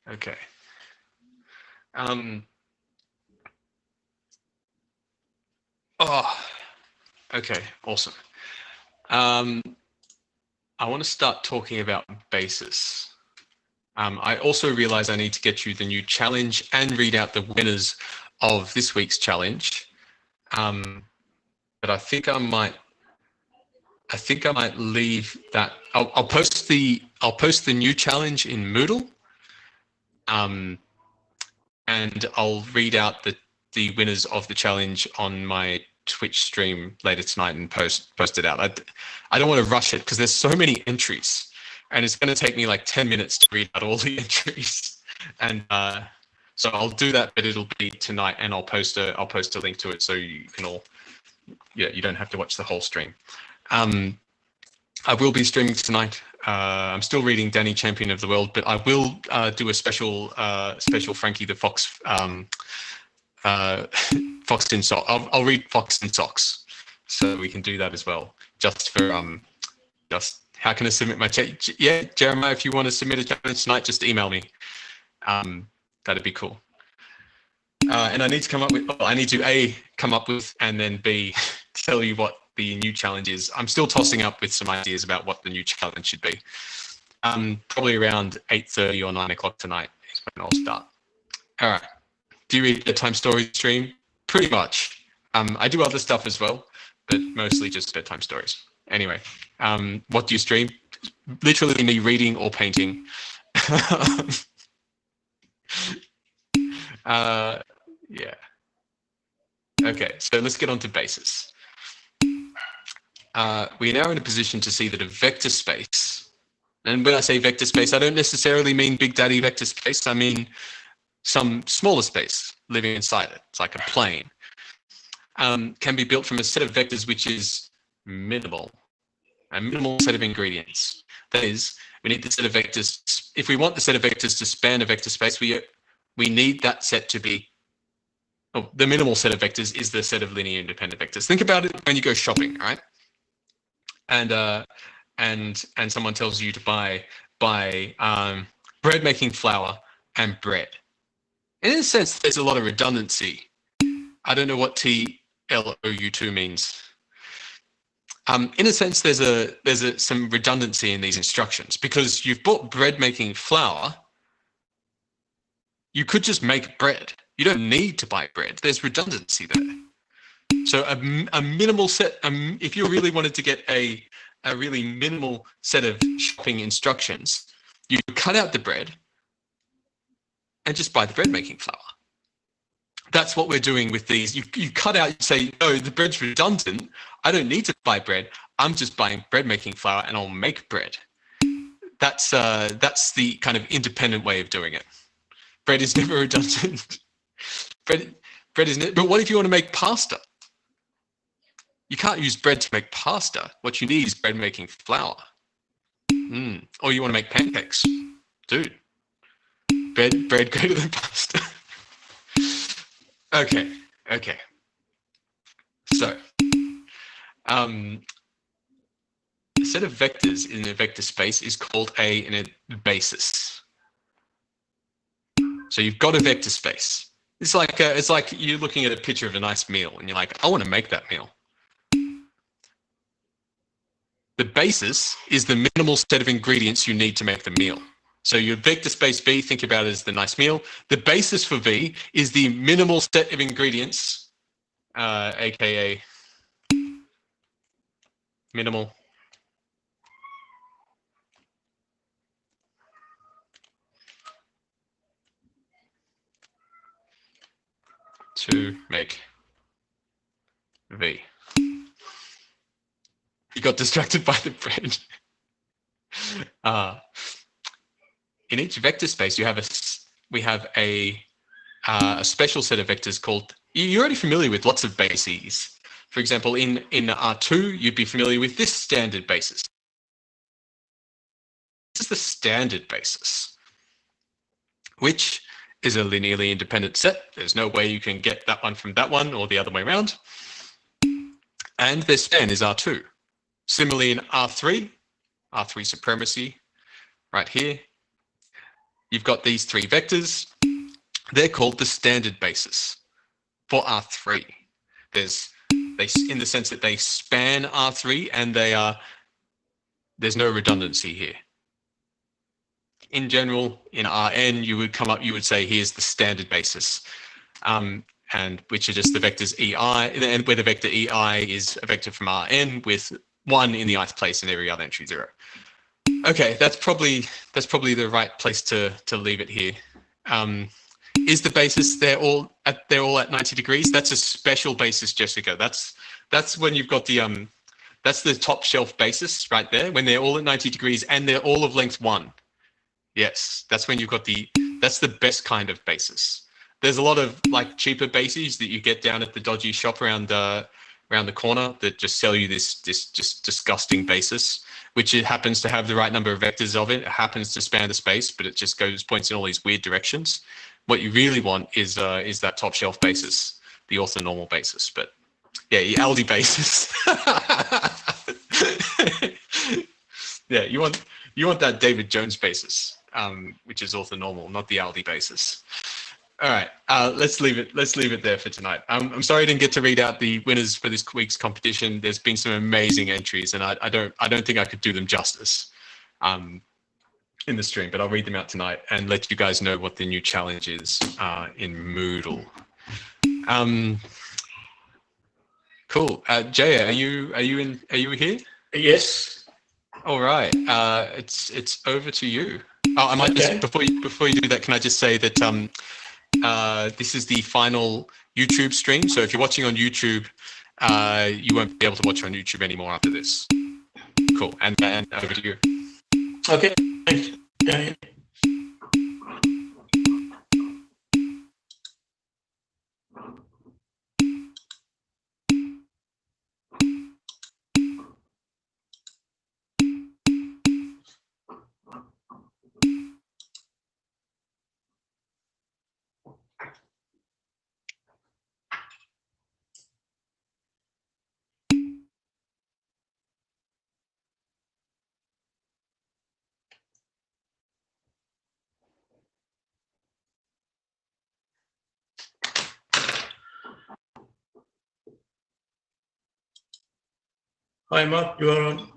Okay. Okay, awesome. I want to start talking about basis. I also realize I need to get you the new challenge and read out the winners of this week's challenge. But I think I might leave that. I'll post the new challenge in Moodle. And I'll read out the winners of the challenge on my Twitch stream later tonight and post it out. I don't want to rush it because there's so many entries, and it's going to take me like 10 minutes to read out all the entries. And so I'll do that, but it'll be tonight, and I'll post a link to it so you can all, you don't have to watch the whole stream. I will be streaming tonight. I'm still reading Danny, Champion of the World, but I will do a special Frankie the Fox Fox in Socks. I'll read Fox in Socks, so we can do that as well. Just for just how can I submit my chat? Yeah, Jeremiah, if you want to submit a challenge tonight, just email me. That'd be cool. And I need to come up with. I need to A, come up with, and then B, tell you what the new challenge is. I'm still tossing up with some ideas about what the new challenge should be. Probably around 8:30 or 9 o'clock tonight is when I'll start. All right. Do you read bedtime story stream? Pretty much. I do other stuff as well, but mostly just bedtime stories. Anyway, what do you stream? Literally me reading or painting. Yeah. Okay, so let's get on to basis. We're now in a position to see that a vector space, and when I say vector space, I don't necessarily mean Big Daddy vector space. I mean some smaller space living inside it. It's like a plane. Can be built from a set of vectors which is minimal, a minimal set of ingredients. That is, we need the set of vectors. If we want the set of vectors to span a vector space, we need that set to be. Oh, the minimal set of vectors is the set of linear independent vectors. Think about it when you go shopping, right? And someone tells you to buy bread making flour and bread. In a sense, there's a lot of redundancy. I don't know what TLOU2 means. In a sense, there's some redundancy in these instructions because you've bought bread making flour. You could just make bread. You don't need to buy bread. There's redundancy there. So a minimal set. If you really wanted to get a really minimal set of shopping instructions, you cut out the bread and just buy the bread making flour. That's what we're doing with these. You cut out, you say, no, the bread's redundant. I don't need to buy bread. I'm just buying bread making flour and I'll make bread. That's the kind of independent way of doing it. Bread is never redundant. bread is never, but what if you want to make pasta? You can't use bread to make pasta. What you need is bread making flour. Or you want to make pancakes. Dude, bread greater than pasta. Okay. So, a set of vectors in a vector space is called a basis. So you've got a vector space. It's like you're looking at a picture of a nice meal and you're like, I want to make that meal. The basis is the minimal set of ingredients you need to make the meal. So your vector space V, think about it as the nice meal. The basis for V is the minimal set of ingredients, aka minimal to make V. You got distracted by the bread. In each vector space, we have a special set of vectors called. You're already familiar with lots of bases. For example, in R2, you'd be familiar with this standard basis. This is the standard basis, which is a linearly independent set. There's no way you can get that one from that one or the other way around. And their span is R2. Similarly in R3 supremacy, right here, you've got these three vectors. They're called the standard basis for R3. In the sense that they span R3 and there's no redundancy here. In general, in Rn, you would say here's the standard basis, and which are just the vectors ei, and where the vector ei is a vector from Rn with 1 in the ith place and every other entry 0. Okay, that's probably the right place to leave it here. Is the basis they're all at 90 degrees? That's a special basis, Jessica. That's when you've got the that's the top shelf basis right there, when they're all at 90 degrees and they're all of length 1. Yes, that's when you've got that's the best kind of basis. There's a lot of like cheaper bases that you get down at the dodgy shop around the corner that just sell you this just disgusting basis, which it happens to have the right number of vectors of it. It happens to span the space, but it just points in all these weird directions. What you really want is that top shelf basis, the orthonormal basis. But yeah, the Aldi basis. Yeah, you want that David Jones basis. Which is orthonormal, not the Aldi basis. All right, let's leave it there for tonight. I'm sorry I didn't get to read out the winners for this week's competition. There's been some amazing entries, and I don't think I could do them justice in the stream, but I'll read them out tonight and let you guys know what the new challenge is in Moodle. Cool. Jaya, are you here? Yes. All right. It's over to you. Oh, I might just before you do that, can I just say that this is the final YouTube stream. So if you're watching on YouTube, you won't be able to watch on YouTube anymore after this. Cool. And over to you. Okay. Thanks. Yeah. Hi, Mark, you are on.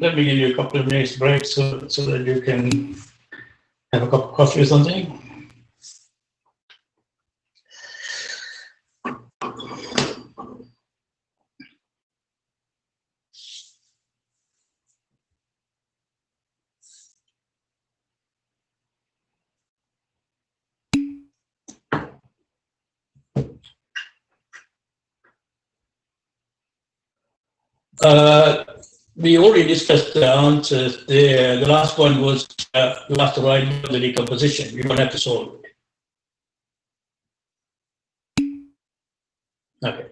Let me give you a couple of minutes break so that you can have a cup of coffee or something. We already discussed the answers. The last one was you have to write the decomposition. You don't have to solve it. Okay.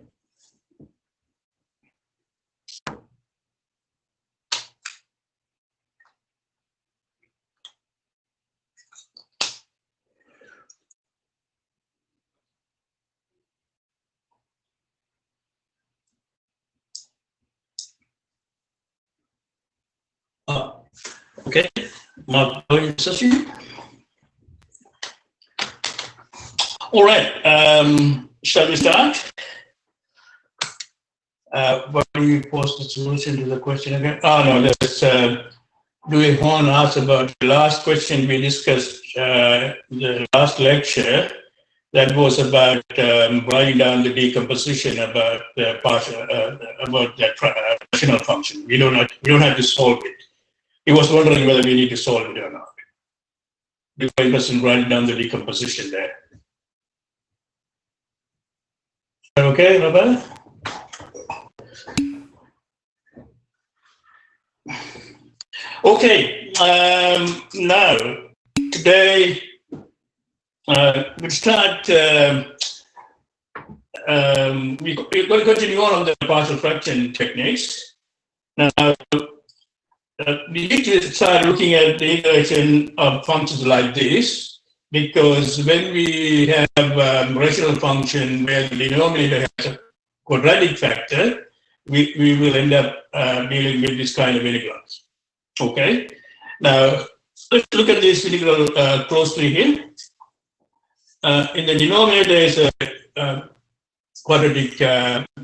Okay, Mark, session. All right, shall we start? Why do you post the solution to the question again? Oh, no, let's do we want to ask about the last question we discussed, the last lecture, that was about writing down the decomposition about the partial, about the rational function. We don't have to solve it. He was wondering whether we need to solve it or not. Before he doesn't write down the decomposition there. Okay, Robert? Okay, now, today, we'll start, we're going to continue on the partial fraction techniques. Now, we need to start looking at the integration of functions like this, because when we have a rational function where the denominator has a quadratic factor, we will end up dealing with this kind of integrals. Okay, now let's look at this integral closely here. In the denominator is a quadratic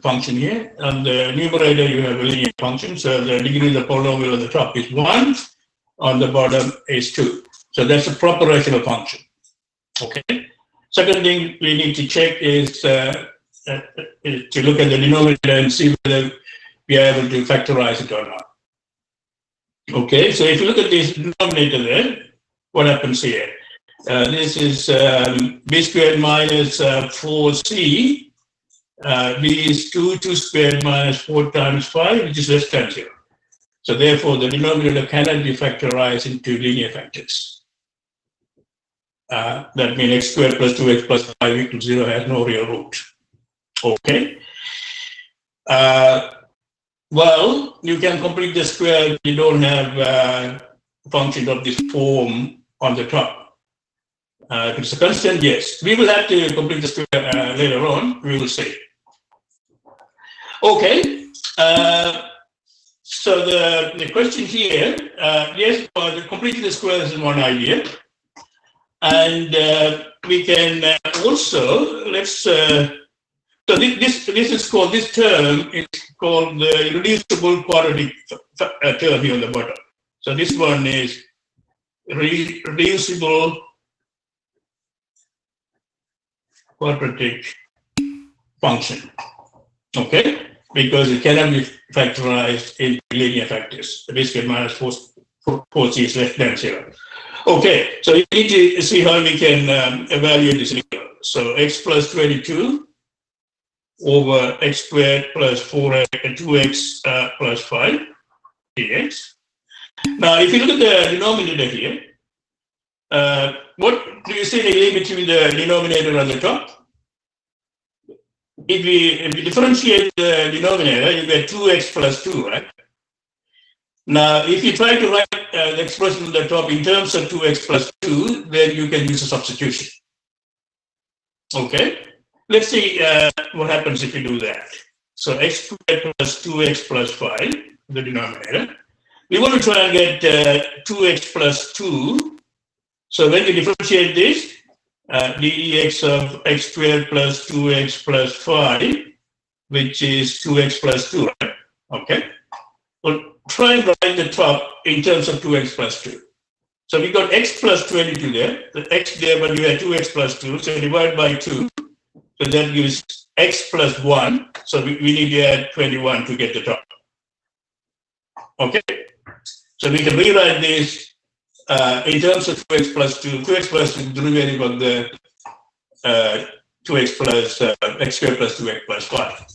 function here, and the numerator you have a linear function. So the degree of the polynomial on the top is 1, on the bottom is 2. So that's a proper rational function. Okay. Second thing we need to check is to look at the denominator and see whether we are able to factorize it or not. Okay, so if you look at this denominator there, what happens here? This is b squared minus 4c. B is 2 squared minus 4 times 5, which is less than 0. So therefore, the denominator cannot be factorized into linear factors. That means x squared plus 2x plus 5 equals 0 has no real root. Okay. Well, you can complete the square if you don't have a function of this form on the top. If it's a constant, yes. We will have to complete the square later on, we will see. Okay, so the question here, yes, completing the square is one idea. And we can also, so this is called, this term is called the reducible quadratic term here on the bottom. So this one is reducible quadratic function. Okay, because it cannot be factorized in linear factors. The b squared minus 4c is less than 0. Okay, so you need to see how we can evaluate this integral. So x plus 22 over x squared plus 2x plus 5 dx. Now, if you look at the denominator here, what do you see the link between the denominator and the top? If we differentiate the denominator, you get 2x plus 2, right? Now, if you try to write the expression on the top in terms of 2x plus 2, then you can use a substitution. Okay? Let's see what happens if you do that. So x squared plus 2x plus 5, the denominator. We want to try and get 2x plus 2. So when you differentiate this, dx of x squared plus 2x plus 5, which is 2x plus 2, right? Okay. Well, try and write the top in terms of 2x plus 2. So we got x plus 22 there, the x there, but you had 2x plus 2, so divide by 2. So that gives x plus 1. So we need to add 21 to get the top. Okay. So we can rewrite this in terms of 2x plus 2. 2x plus 2 derivative of the 2x plus x squared plus 2x plus 5.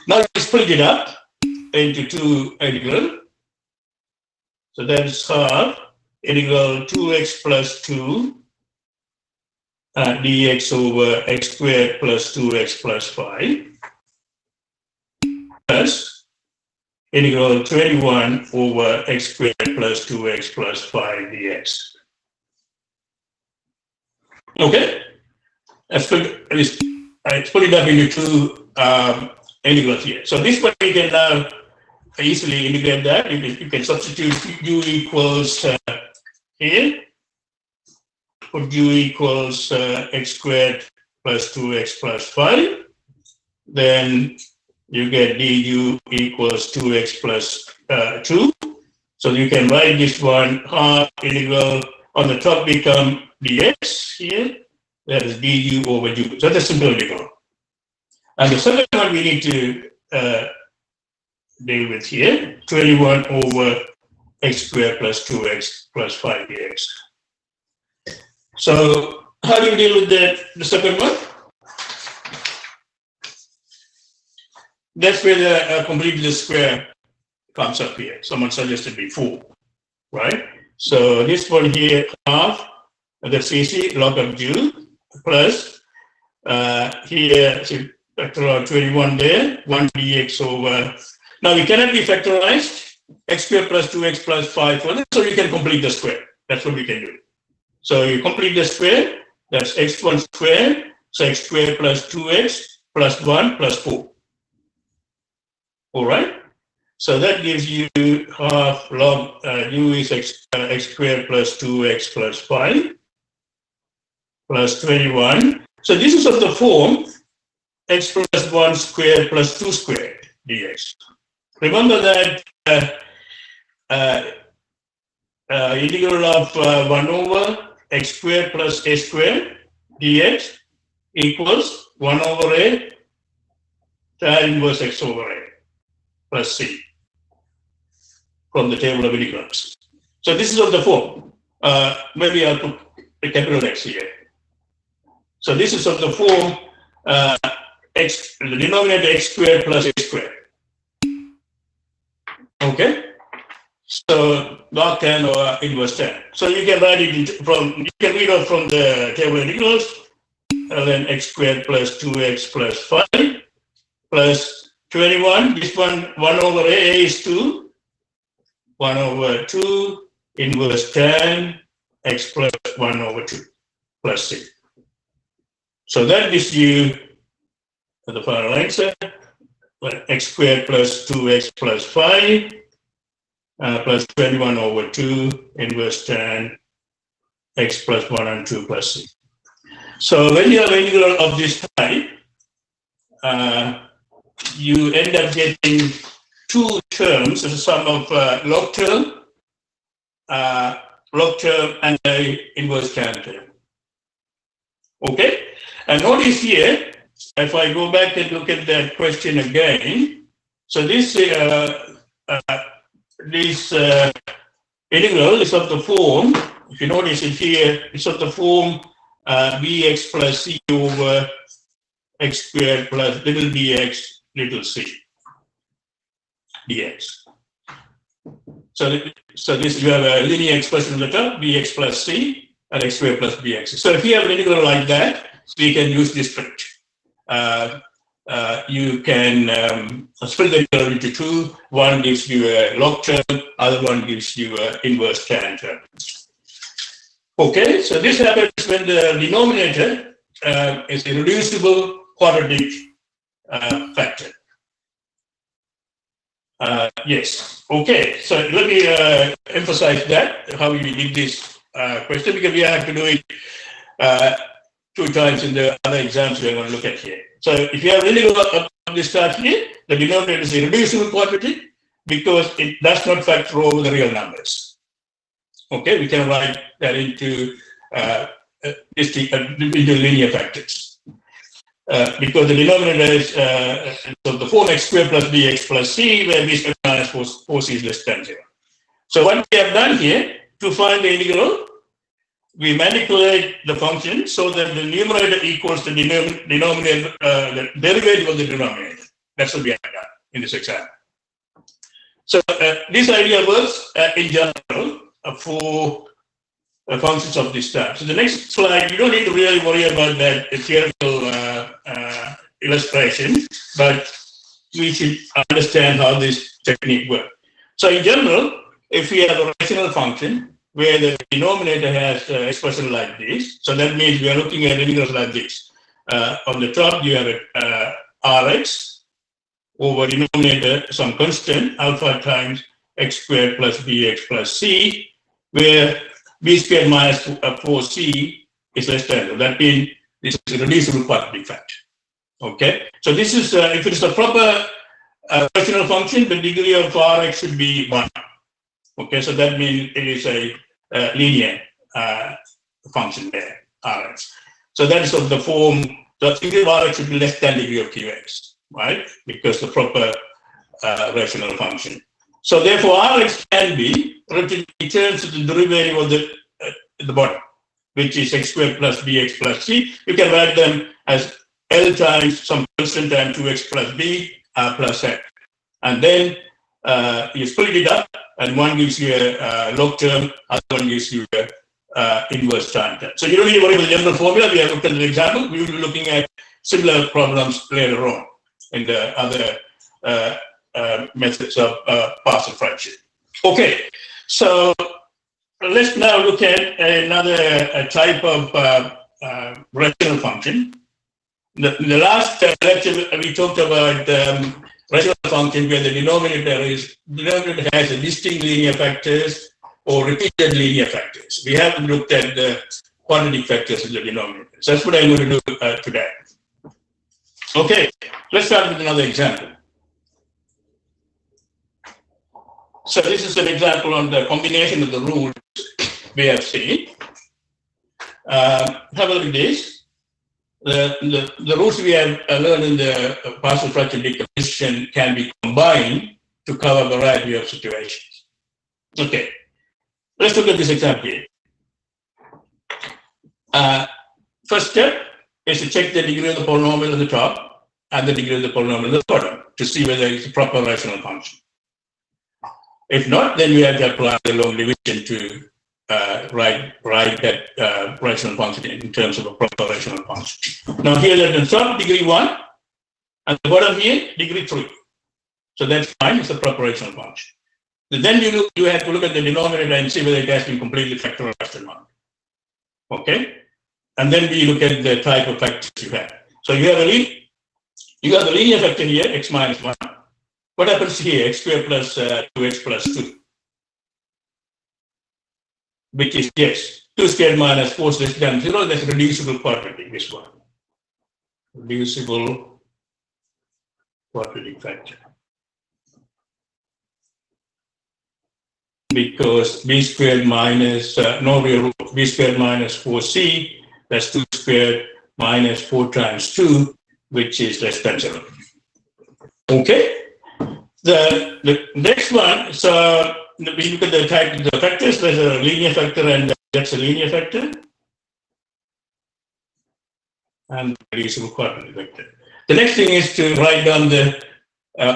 Now we split it up into two integrals. So that is half integral 2x plus 2 dx over x squared plus 2x plus 5 plus integral 21 over x squared plus 2x plus 5 dx. Okay, I split it up into two integrals here. So this one we can now easily integrate that. You can substitute u equals here. Put u equals x squared plus 2x plus 5. Then you get du equals 2x plus 2. So you can write this one half integral on the top become dx here. That is du over u. So that's a simple integral. And the second one we need to deal with here. 21 over x squared plus 2x plus 5dx. So how do you deal with the second one? That's where the complete the square comes up here. Someone suggested before, right? So this one here, half, that's easy, log of u, plus here, so factor out 21 there, 1 dx over. Now we cannot be factorized, x squared plus 2x plus 5, so you can complete the square. That's what we can do. So you complete the square, that's x1 squared, so x squared plus 2x plus 1 plus 4. All right? So that gives you half log u is x squared plus 2x plus 5 plus 21. So this is of the form x plus 1 squared plus 2 squared dx. Remember that integral of 1 over x squared plus a squared dx equals 1 over a tan inverse x over a plus c from the table of integrals. So this is of the form. Maybe I'll put a capital X here. So this is of the form x, the denominator x squared plus a squared. Okay? So log tan or inverse tan. So you can write it from, you can read off from the table of integrals, and then x squared plus 2x plus 5 plus 21. This one, 1 over a is 2. 1 over 2 inverse tan x plus 1 over 2 plus c. So that gives you the final answer, x squared plus 2x plus 5 plus 21 over 2 inverse tan x plus 1 and 2 plus c. So when you have an integral of this type, you end up getting two terms, the sum of log term and the inverse tan term. Okay? And notice here, if I go back and look at that question again, so this integral is of the form, if you notice it here, it's of the form bx plus c over x squared plus little dx little c dx. So this, you have a linear expression on the top, bx plus c and x squared plus bx. So if you have an integral like that, we can use this trick. You can split the integral into two. One gives you a log term, other one gives you an inverse tan term. Okay, so this happens when the denominator is a reducible quadratic factor. Yes. Okay. So let me emphasize that, how we did this question, because we have to do it 2 times in the other exams we're going to look at here. So if you have really got this start here, the denominator is a reducible quadratic because it does not factor over the real numbers. Okay, we can write that into linear factors. Because the denominator is so the form x squared plus bx plus c, where b squared minus 4c is less than 0. So what we have done here, to find the integral, we manipulate the function so that the numerator equals the denominator, the derivative of the denominator. That's what we have done in this example. So this idea works in general for functions of this type. So the next slide, you don't need to really worry about that theoretical illustration, but we should understand how this technique works. So in general, if we have a rational function where the denominator has an expression like this, so that means we are looking at integrals like this. On the top, you have Rx over denominator some constant alpha times x squared plus bx plus c, where b squared minus 4c is less than 0. That means this is a reducible quadratic factor. Okay, so this is if it is a proper rational function, the degree of Rx should be 1. Okay, so that means it is a linear function there, Rx. So that is of the form, the degree of Rx should be less than degree of Qx, right? Because the proper rational function. So therefore, Rx can be written in terms of the derivative of the bottom, which is x squared plus bx plus c. You can write them as L times some constant times 2x plus b plus n. And then you split it up, and one gives you a log term, other one gives you a inverse time term. So you don't need to worry about the general formula. We have looked at the example. We will be looking at similar problems later on in the other methods of partial fraction. Okay, so let's now look at another type of rational function. The last lecture we talked about rational function where the denominator has a distinct linear factors or repeated linear factors. We haven't looked at the quadratic factors in the denominator. So that's what I'm going to do today. Okay, let's start with another example. So this is an example on the combination of the rules we have seen. Have a look at this. The rules we have learned in the partial fraction decomposition can be combined to cover a variety of situations. Okay, let's look at this example here. First step is to check the degree of the polynomial at the top and the degree of the polynomial at the bottom to see whether it's a proper rational function. If not, then we have to apply the long division to write that rational function in terms of a proper rational function. Now here at the top, degree 1, and the bottom here, degree 3. So that's fine, it's a proper rational function. And then you have to look at the denominator and see whether it has been completely factorized or not. Okay? And then we look at the type of factors you have. So you have the linear factor here, x minus 1. What happens here? X squared plus 2x plus 2. Which is, yes, 2 squared minus 4 less than 0. That's reducible quadratic, this one. Reducible quadratic factor. Because b squared minus, no real root, b squared minus 4c, that's 2 squared minus 4 times 2, which is less than 0. Okay? The next one, so we look at the type of the factors. There's a linear factor, and that's a linear factor, and reducible quadratic factor. The next thing is to write down the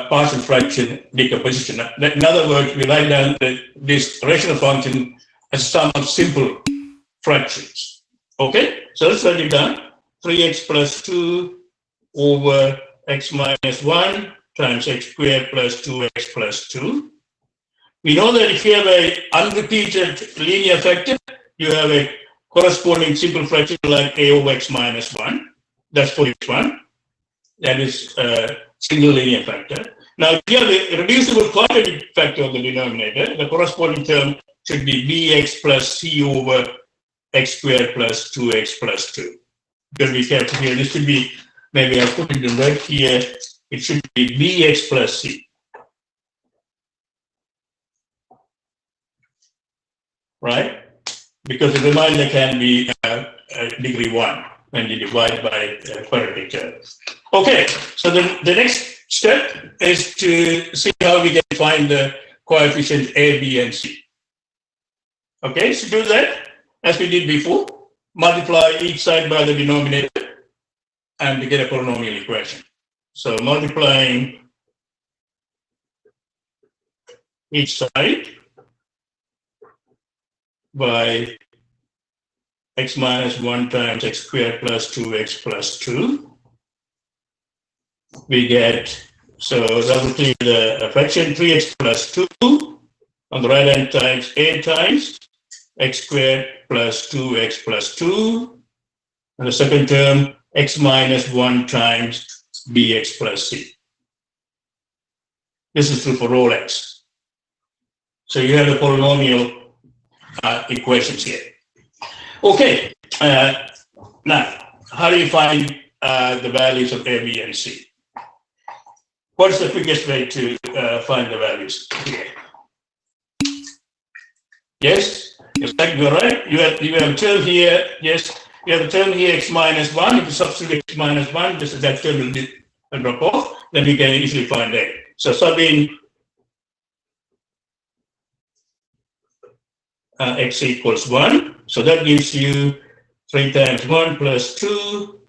partial fraction decomposition. In other words, we write down this rational function as sum of simple fractions. Okay, so let's write it down. 3x plus 2 over x minus 1 times x squared plus 2x plus 2. We know that if you have an unrepeated linear factor, you have a corresponding simple fraction like a over x minus 1. That's for each one. That is a single linear factor. Now, if you have a reducible quadratic factor of the denominator, the corresponding term should be bx plus c over x squared plus 2x plus 2. Because we have here, this should be, maybe I'll put it in red here, it should be bx plus c. Right? Because the remainder can be degree 1 when you divide by quadratic terms. Okay, so the next step is to see how we can find the coefficients a, b, and c. Okay, so do that as we did before. Multiply each side by the denominator and to get a polynomial equation. So multiplying each side by x minus 1 times x squared plus 2x plus 2, we get, so that will clear the fraction 3x plus 2 on the right hand times a times x squared plus 2x plus 2, and the second term x minus 1 times bx plus c. This is true for all x. So you have the polynomial equations here. Okay, now how do you find the values of a, b, and c? What's the quickest way to find the values here? Yes, exactly right. You have a term here. Yes, you have a term here x minus 1. If you substitute x minus 1, that term will drop off. Then we can easily find a. So sub in x equals 1. So that gives you 3 times 1 plus 2,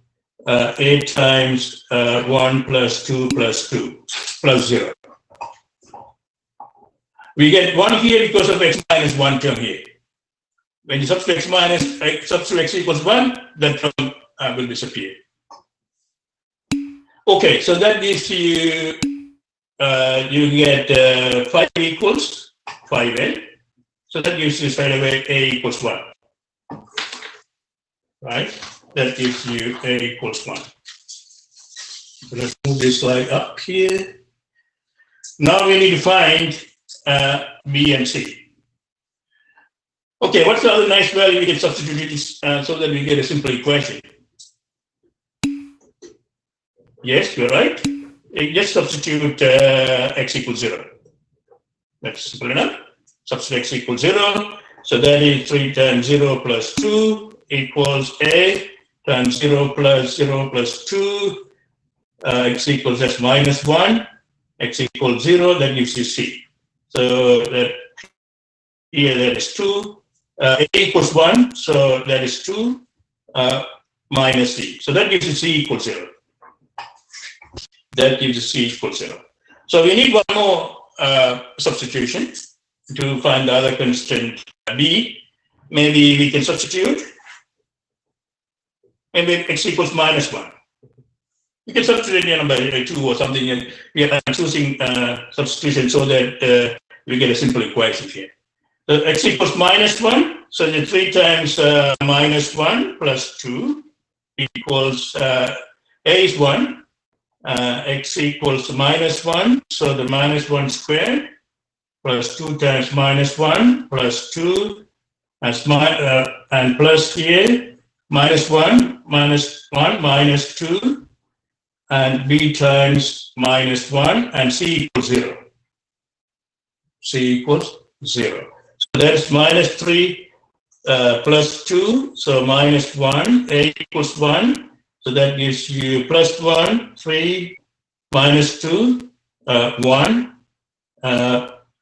8 times 1 plus 2 plus 2 plus 0. We get 1 here because of x minus 1 term here. When you substitute x equals 1, that term will disappear. Okay, so that gives you, you get 5 equals 5a. So that gives you straight away a equals 1. Right? That gives you a equals 1. So let's move this slide up here. Now we need to find B and C. Okay, what's the other nice value we can substitute it so that we get a simple equation? Yes, you're right. Just substitute x equals 0. That's simple enough. Substitute x equals 0. So that is 3 times 0 plus 2 equals a times 0 plus 2. X equals that's minus 1. X equals 0. That gives you c. So that here that is 2. A equals 1. So that is 2 minus c. So that gives you c equals 0. That gives you c equals 0. So we need one more substitution to find the other constant b. Maybe we can substitute. Maybe x equals minus 1. You can substitute by 2 or something, and we are choosing substitution so that we get a simple equation here. So x equals minus 1. So the 3 times minus 1 plus 2 equals a is 1. X equals minus 1. So the minus 1 squared plus 2 times minus 1 plus 2 and plus here minus 1 minus 2 and b times minus 1 and c equals 0. C equals 0. So that's minus 3 plus 2. So minus 1. A equals 1. So that gives you plus 1, 3, minus 2, 1.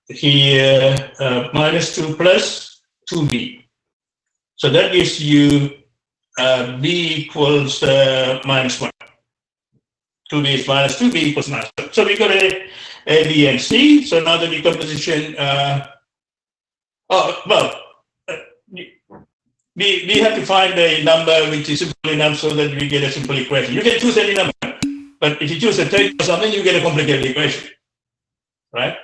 Here, minus 2 plus 2b. So that gives you b equals minus 1. 2b is minus 2, b equals minus 1. So we got a, b, and c. So now the decomposition, we have to find a number which is simple enough so that we get a simple equation. You can choose any number, but if you choose a 30 or something, you get a complicated equation, right?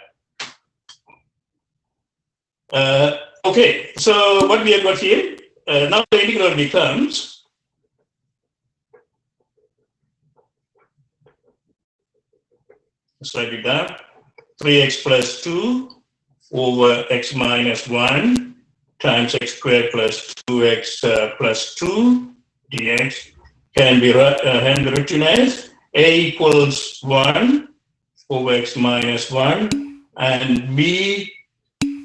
Okay, so what we have got here, now the integral becomes slide it down, 3x plus 2 over x minus 1 times x squared plus 2x plus 2 dx can be written as a equals 1 over x minus 1 and b,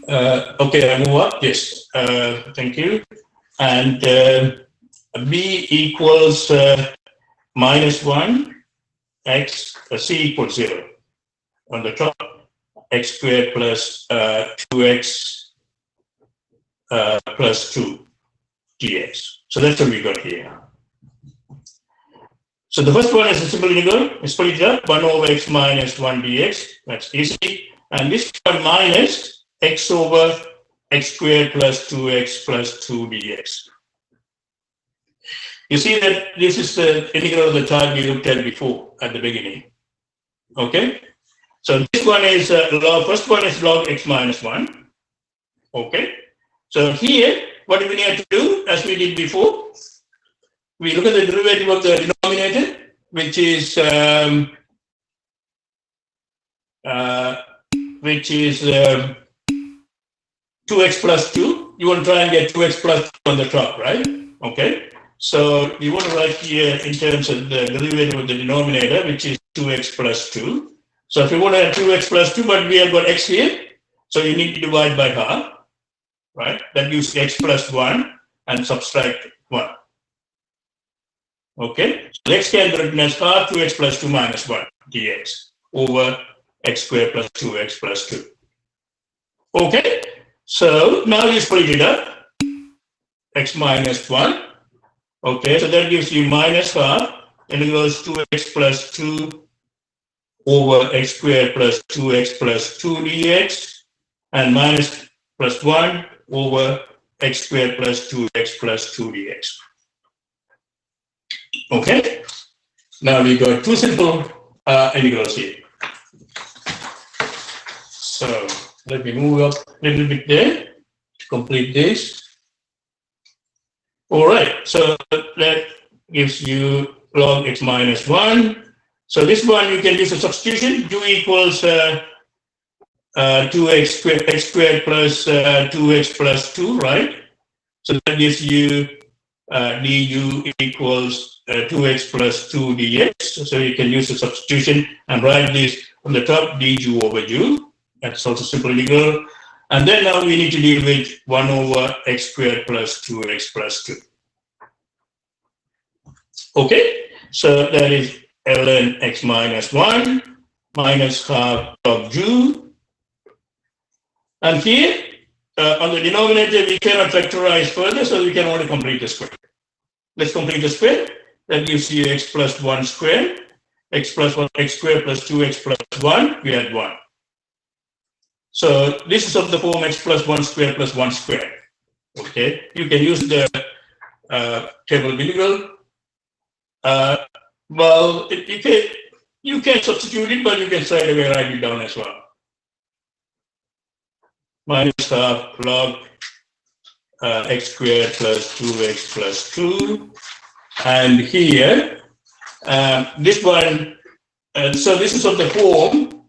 okay, I move up, yes, thank you, and b equals minus 1, x, c equals 0 on the top, x squared plus 2x plus 2 dx. So that's what we got here. So the first one is a simple integral. We split it up, 1 over x minus 1 dx. That's easy. And this one minus x over x squared plus 2x plus 2 dx. You see that this is the integral of the type we looked at before at the beginning. Okay? So this one is log, first one is log x minus 1. Okay? So here, what do we need to do, as we did before? We look at the derivative of the denominator, which is 2x plus 2. You want to try and get 2x plus 2 on the top, right? Okay. So you want to write here in terms of the derivative of the denominator, which is 2x plus 2. So if you want to have 2x plus 2, but we have got x here, so you need to divide by half, right? That gives x plus 1 and subtract 1. Okay, so x can be written as half 2x plus 2 minus 1 dx over x squared plus 2x plus 2. Okay, so now you split it up, x minus 1. Okay, so that gives you minus half, and it goes 2x plus 2 over x squared plus 2x plus 2 dx, and minus plus 1 over x squared plus 2x plus 2 dx. Okay, now we got two simple integrals here. So let me move up a little bit there to complete this. All right, so that gives you log x minus 1. So this one you can use a substitution. U equals 2x squared, x squared plus 2x plus 2, right? So that gives you du equals 2x plus 2 dx. So you can use a substitution and write this on the top, du over u. That's also simple integral. And then now we need to deal with 1 over x squared plus 2x plus 2. Okay, so that is ln x minus 1 minus half of u. And here, on the denominator, we cannot factorize further, so we can only complete the square. Let's complete the square. That gives you x plus 1 squared, x plus 1, x squared plus 2x plus 1, we had 1. So this is of the form x plus 1 squared plus 1 squared. Okay, you can use the table of integral. Well, you can substitute it, but you can straight away write it down as well. Minus half log x squared plus 2x plus 2. And here, this one, so this is of the form,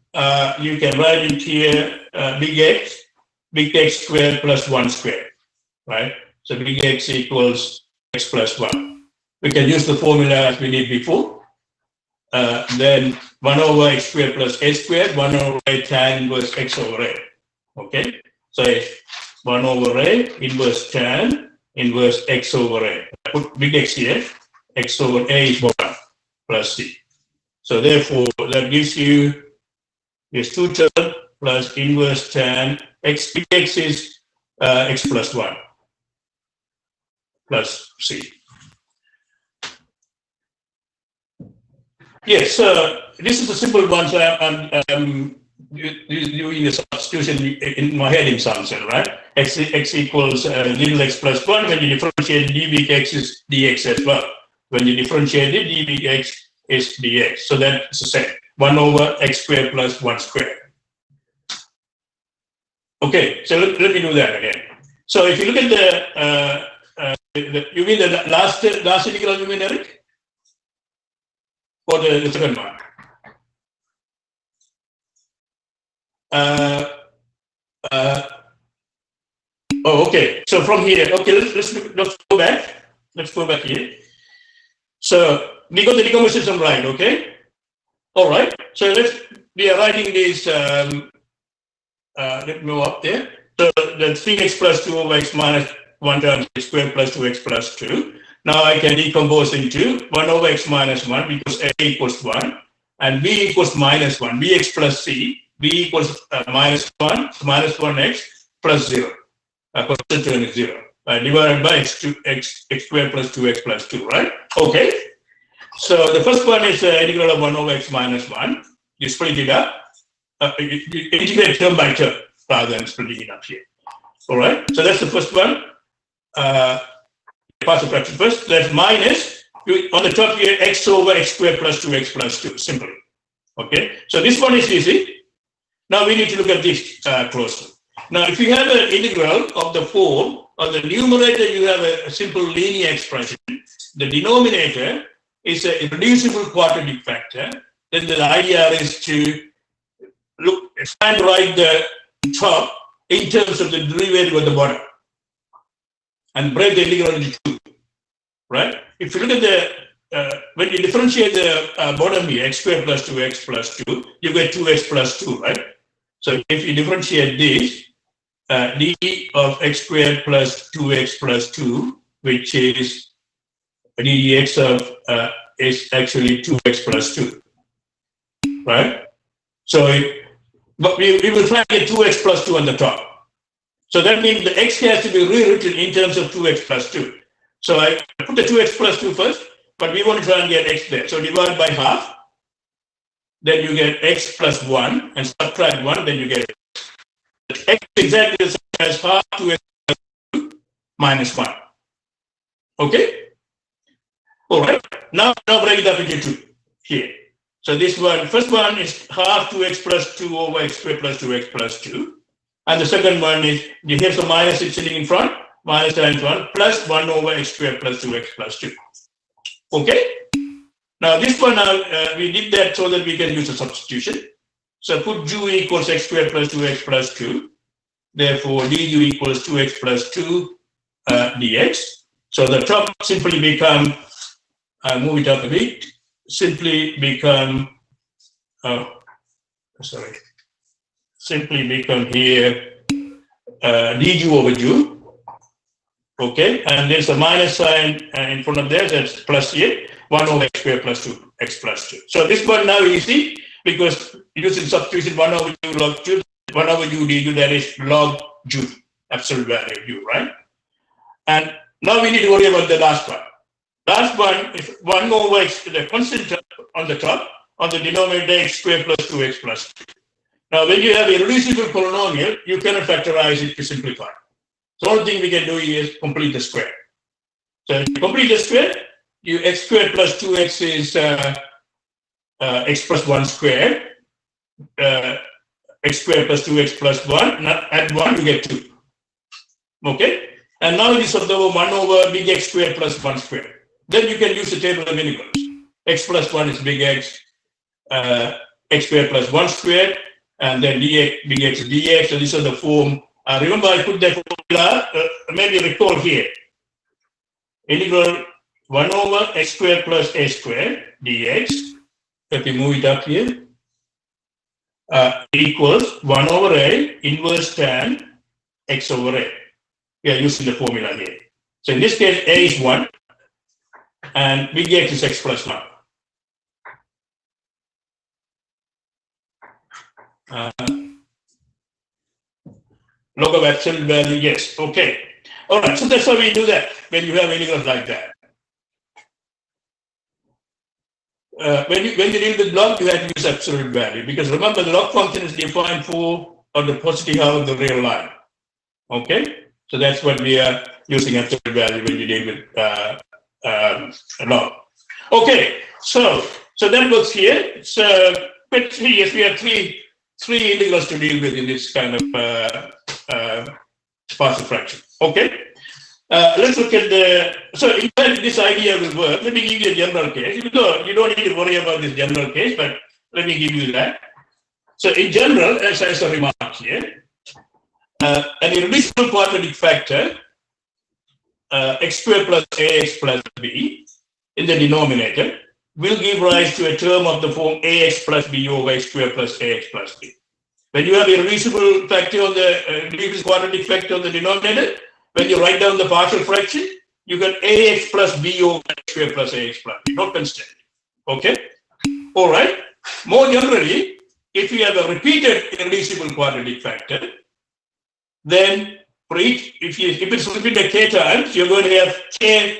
you can write it here, big X squared plus 1 squared, right? So big X equals x plus 1. We can use the formula as we did before. Then 1 over x squared plus a squared, 1 over a tan inverse x over a. Okay, so 1 over a inverse tan inverse x over a. I put big X here, x over a is 1 plus c. So therefore, that gives you this 2 term plus inverse tan x. Big X is x plus 1 plus c. Yes, this is a simple one, so I'm doing a substitution in my head in some sense, right? X equals little x plus 1. When you differentiate d big X is dx as well. When you differentiate it, d big X is dx. So that's the same. 1 over x squared plus 1 squared. Okay, so let me do that again. So if you look at you mean the last integral, you mean, Eric? Or the second one? Oh, okay. So from here, okay, let's go back. Let's go back here. So we got the decomposition system right, okay? All right. So we are writing this. Let me go up there. So the 3x plus 2 over x minus 1 times x squared plus 2x plus 2. Now I can decompose into 1 over x minus 1 because a equals 1 and b equals minus 1, bx plus c, b equals minus 1, so minus 1x plus 0. Constant term is 0. Divided by x squared plus 2x plus 2, right? Okay. So the first one is integral of 1 over x minus 1. You split it up. You integrate term by term rather than splitting it up here. All right. So that's the first one. Pass the fraction first. That's minus on the top here x over x squared plus 2x plus 2. Simple. Okay. So this one is easy. Now we need to look at this closely. Now, if you have an integral of the form, on the numerator you have a simple linear expression. The denominator is a reducible quadratic factor. Then the idea is to try and write the top in terms of the derivative at the bottom and break the integral into two, right? If you look at the, when you differentiate the bottom here, x squared plus 2x plus 2, you get 2x plus 2, right? So if you differentiate this, d of x squared plus 2x plus 2, which is ddx of is actually 2x plus 2, right? So But we will try to get 2x plus 2 on the top. So that means the x has to be rewritten in terms of 2x plus 2. So I put the 2x plus 2 first, but we want to try and get x there. So divide by half, then you get x plus 1, and subtract 1, then you get x. X is exactly the same as half 2x plus 2 minus 1. Okay? All right. Now break it up into 2 here. So this one, first one is half 2x plus 2 over x squared plus 2x plus 2. And the second one is, you have some minus sitting in front, minus times 1, plus 1 over x squared plus 2x plus 2. Okay? Now this one, we did that so that we can use a substitution. So put du equals x squared plus 2x plus 2. Therefore, du equals 2x plus 2 dx. So the top simply become, I'll move it up a bit, simply become, simply become here du over du. Okay, and there's a minus sign in front of there, that's plus here, 1 over x squared plus 2, x plus 2. So this one now easy, because using substitution 1 over du log 2, 1 over du du, that is log du, absolute value of du, right? And now we need to worry about the last one. Last one is 1 over x, the constant on the top, on the denominator x squared plus 2x plus 2. Now when you have a reducible polynomial, you cannot factorize it to simplify. The only thing we can do is complete the square. So if you complete the square, you x squared plus 2x is x plus 1 squared. X squared plus 2x plus 1, add 1, you get 2. Okay? And now it is over 1 over big X squared plus 1 squared. Then you can use the table of integrals. X plus 1 is big X, x squared plus 1 squared, and then dx, big X is dx. So these are the form. Remember, I put that formula, maybe recall here. Integral 1 over x squared plus a squared dx. Let me move it up here. Equals 1 over a inverse tan x over a. We are using the formula here. So in this case, a is 1, and big X is x plus 1. Log of absolute value, yes, okay. All right, so that's how we do that when you have integrals like that. When you deal with log, you have to use absolute value, because remember the log function is defined for on the positive half of the real line. Okay? So that's what we are using absolute value when you deal with log. Okay, so that works here. So, but yes, we have three integrals to deal with in this kind of partial fraction. Okay, let's look at the. So in fact, this idea will work. Let me give you a general case. Even though you don't need to worry about this general case, but let me give you that. So in general, as a remark here. An irreducible quadratic factor, x squared plus ax plus b, in the denominator, will give rise to a term of the form ax plus b over x squared plus ax plus b. When you have a irreducible factor on the irreducible quadratic factor on the denominator, when you write down the partial fraction, you get ax plus b over x squared plus ax plus b, not constant. Okay? All right. More generally, if you have a repeated irreducible quadratic factor, then for each, if it's repeated k times, you're going to have k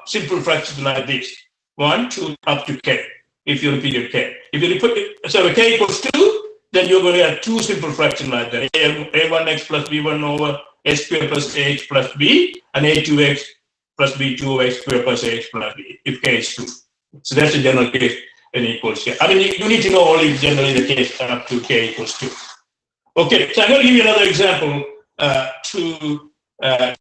simple fractions like this. 1, 2, up to k, if you repeated k. If you repeat, so k equals 2, then you're going to have 2 simple fractions like that. a1x plus b1 over x squared plus ax plus b, and a2x plus b2 over x squared plus ax plus b, if k is 2. So that's the general case n equals k. I mean, you need to know only generally the case up to k equals 2. Okay, so I'm going to give you another example to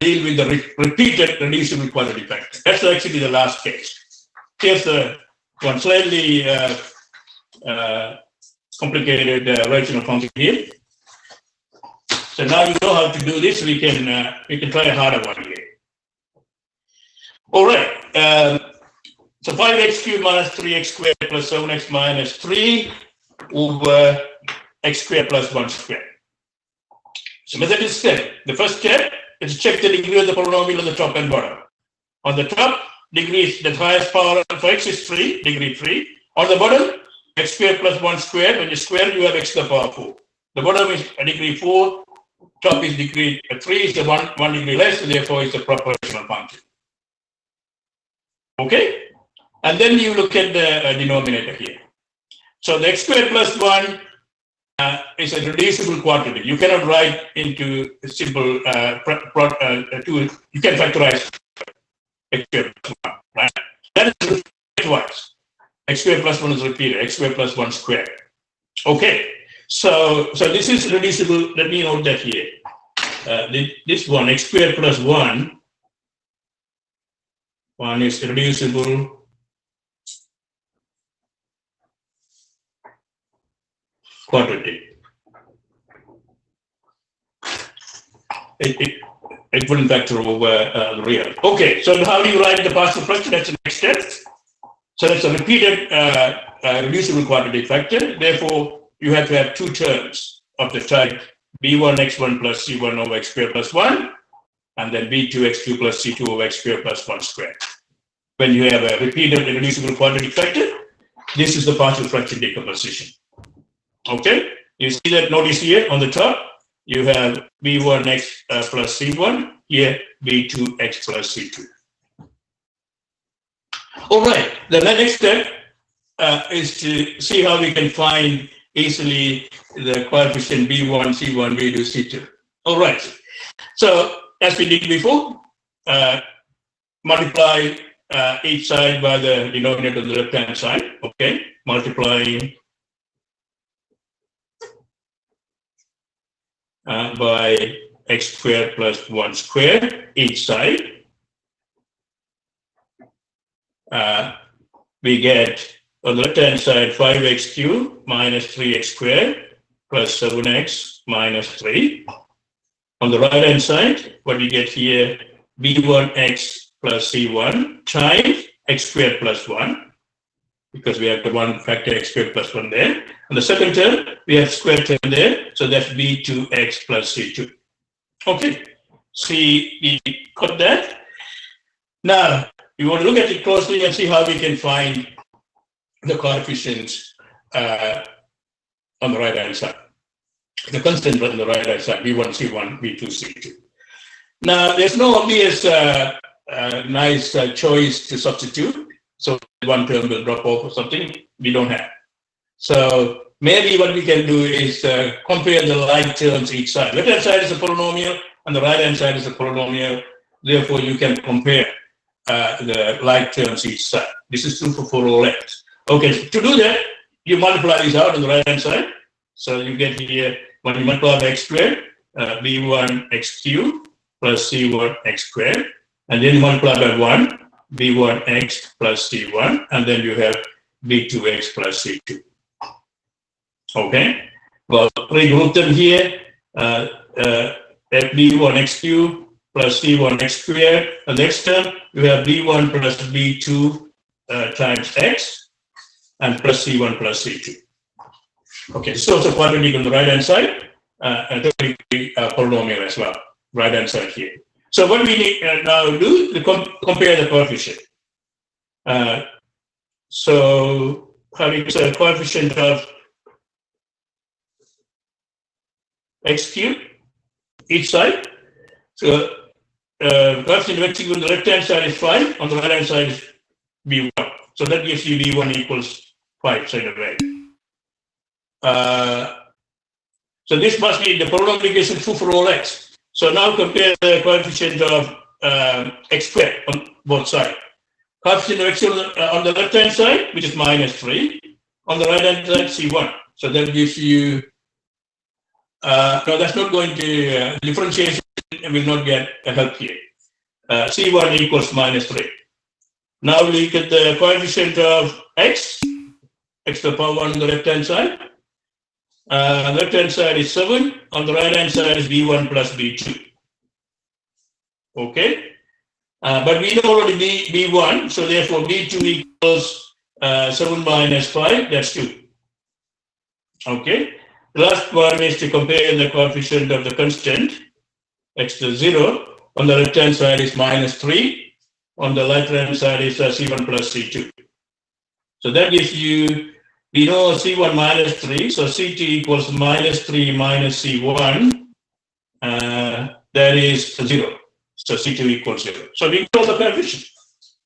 deal with the repeated reducible quadratic factor. That's actually the last case. Here's the one slightly complicated rational function here. So now you know how to do this. We can try a harder one here. All right. So 5x cubed minus 3x squared plus 7x minus 3 over x squared plus 1 squared. So method is step. The first step is to check the degree of the polynomial on the top and bottom. On the top, degree is the highest power for x is 3, degree 3. On the bottom, x squared plus 1 squared. When you square, you have x to the power 4. The bottom is a degree 4, top is degree 3, is the one degree less, so therefore it's a proportional function. Okay? And then you look at the denominator here. So the x squared plus 1 is a reducible quadratic. You cannot write into a simple you can factorize x squared plus 1, right? That is repeated twice. X squared plus 1 is repeated, x squared plus 1 squared. Okay, so this is reducible. Let me note that here. This one, x squared plus 1 is reducible quadratic. It wouldn't factor over the real. Okay, so how do you write the partial fraction? That's the next step. So that's a repeated reducible quadratic factor. Therefore, you have to have two terms of the type b1 x1 plus c1 over x squared plus 1, and then b2 x2 plus c2 over x squared plus 1 squared. When you have a repeated reducible quadratic factor, this is the partial fraction decomposition. Okay, you see that, notice here on the top, you have b1x plus c1, here b2x plus c2. All right, the next step is to see how we can find easily the coefficient b1, c1, b2, c2. All right, so as we did before, multiply each side by the denominator on the left-hand side, okay? Multiplying by x squared plus 1 squared each side. We get on the left-hand side 5x cubed minus 3x squared plus 7x minus 3. On the right-hand side, what we get here, b1x plus c1 times x squared plus 1, because we have the one factor x squared plus 1 there. And the second term, we have square term there, so that's b2x plus c2. Okay, see, we got that. Now, you want to look at it closely and see how we can find the coefficients on the right-hand side. The constant on the right-hand side, b1, c1, b2, c2. Now, there's no obvious nice choice to substitute. So one term will drop off or something. We don't have. So maybe what we can do is compare the like terms each side. Left-hand side is a polynomial, and the right-hand side is a polynomial. Therefore, you can compare the like terms each side. This is true for all x. Okay, to do that, you multiply these out on the right-hand side. So you get here, when you multiply by x squared, b1 x cubed plus c1 x squared, and then you multiply by 1, b1x plus c1, and then you have b2x plus c2. Okay, well, regroup them here, b1x cubed plus c1x squared. The next term, you have b1 plus b2 times x, and plus c1 plus c2. Okay, so it's a quadratic on the right-hand side, and polynomial as well, right-hand side here. So what we need now do is compare the coefficient. So having a coefficient of x cubed each side. So coefficient of x cubed on the left-hand side is 5, on the right-hand side is b1. So that gives you b1 equals 5 straight away. So this must be the polynomial true for all x. So now compare the coefficient of x squared on both sides. Coefficient of x on the left-hand side, which is minus 3. On the right-hand side, c1. So that gives you, no, that's not going to, differentiation will not get a help here. C1 equals minus 3. Now we look at the coefficient of x to the power 1 on the left-hand side. Left-hand side is 7. On the right-hand side is b1 plus b2. Okay? But we know already b1, so therefore b2 equals 7 minus 5, that's 2. Okay? The last one is to compare the coefficient of the constant, x to 0. On the left-hand side is minus 3. On the right-hand side is c1 plus c2. So that gives you We know C1 minus 3, so C2 equals minus 3 minus C1. That is 0. So C2 equals 0. So we know the coefficient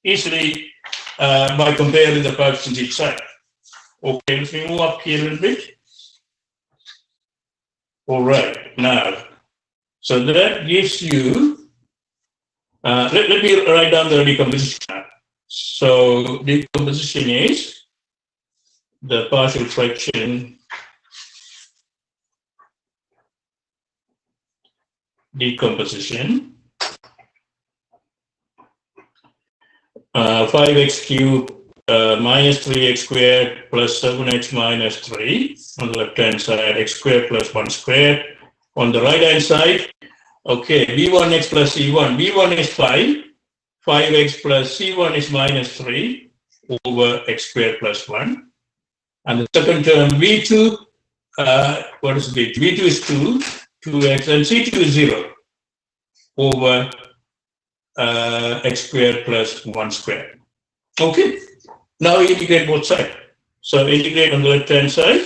easily by comparing the coefficients each side. Okay, let me move up here a little bit. All right, now, so that gives you, let me write down the decomposition. So decomposition is the partial fraction decomposition. 5x cubed minus 3x squared plus 7x minus 3 on the left hand side, x squared plus 1 squared. On the right hand side, okay, b1x plus c1. b1 is 5, 5x plus c1 is minus 3 over x squared plus 1. And the second term, b2, what is b2? b2 is 2, 2x, and c2 is 0 over x squared plus 1 squared. Okay, now integrate both sides. So integrate on the left hand side,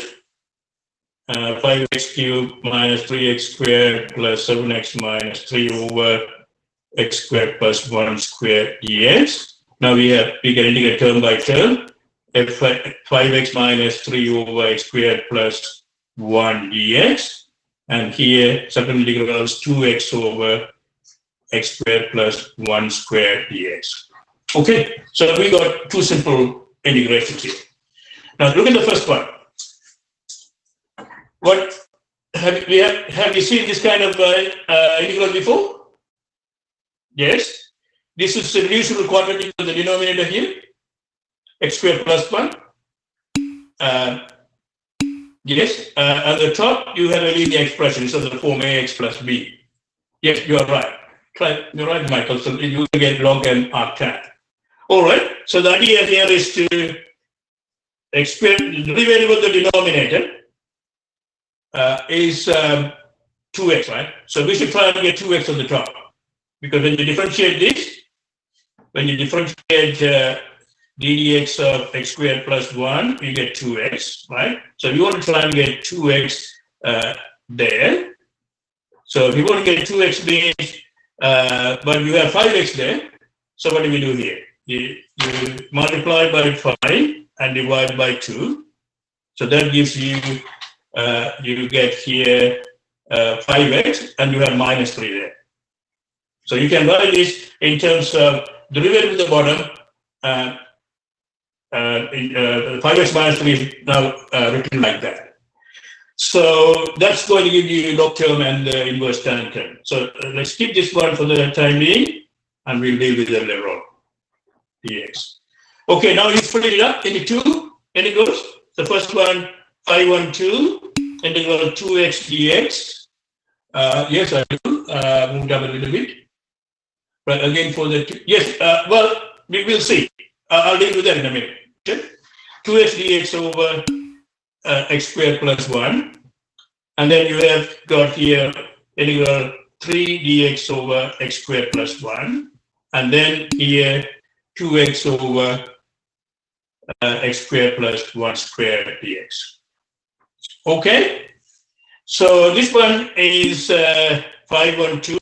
5x cubed minus 3x squared plus 7x minus 3 over x squared plus 1 squared dx. Now we can integrate term by term. 5x minus 3 over x squared plus 1 dx. And here, second integral is 2x over x squared plus 1 squared dx. Okay, so we got two simple integrations here. Now look at the first one. What have you seen this kind of integral before? Yes. This is the reducible quadratic to the denominator here, x squared plus 1. Yes, at the top you have a linear expression, so the form ax plus b. Yes, you are right. You're right, Michael. So you get log n arctan. All right. So the idea here is to derivative of the denominator is 2x, right? So we should try and get 2x on the top, because when you differentiate this, when you differentiate ddx of x squared plus 1, you get 2x, right? So we want to try and get 2x there. So if you want to get 2x means, but you have 5x there. So what do we do here? You multiply by 5 and divide by 2. So that gives you, you get here 5x and you have minus 3 there. So you can write this in terms of derivative at the bottom. 5x minus 3 is now written like that. So that's going to give you log term and the inverse tan term. So let's keep this one for the time being, and we'll deal with the later on. Dx. Okay, now you split it up into two integrals. The first one, 512, integral 2x dx. Yes, I do. Moved up a little bit. But again, for the yes, well, we will see. I'll deal with that in a minute. Okay? 2x dx over x squared plus 1. And then you have got here integral 3 dx over x squared plus 1. And then here 2x over x squared plus 1 squared dx. Okay? So this one is 512.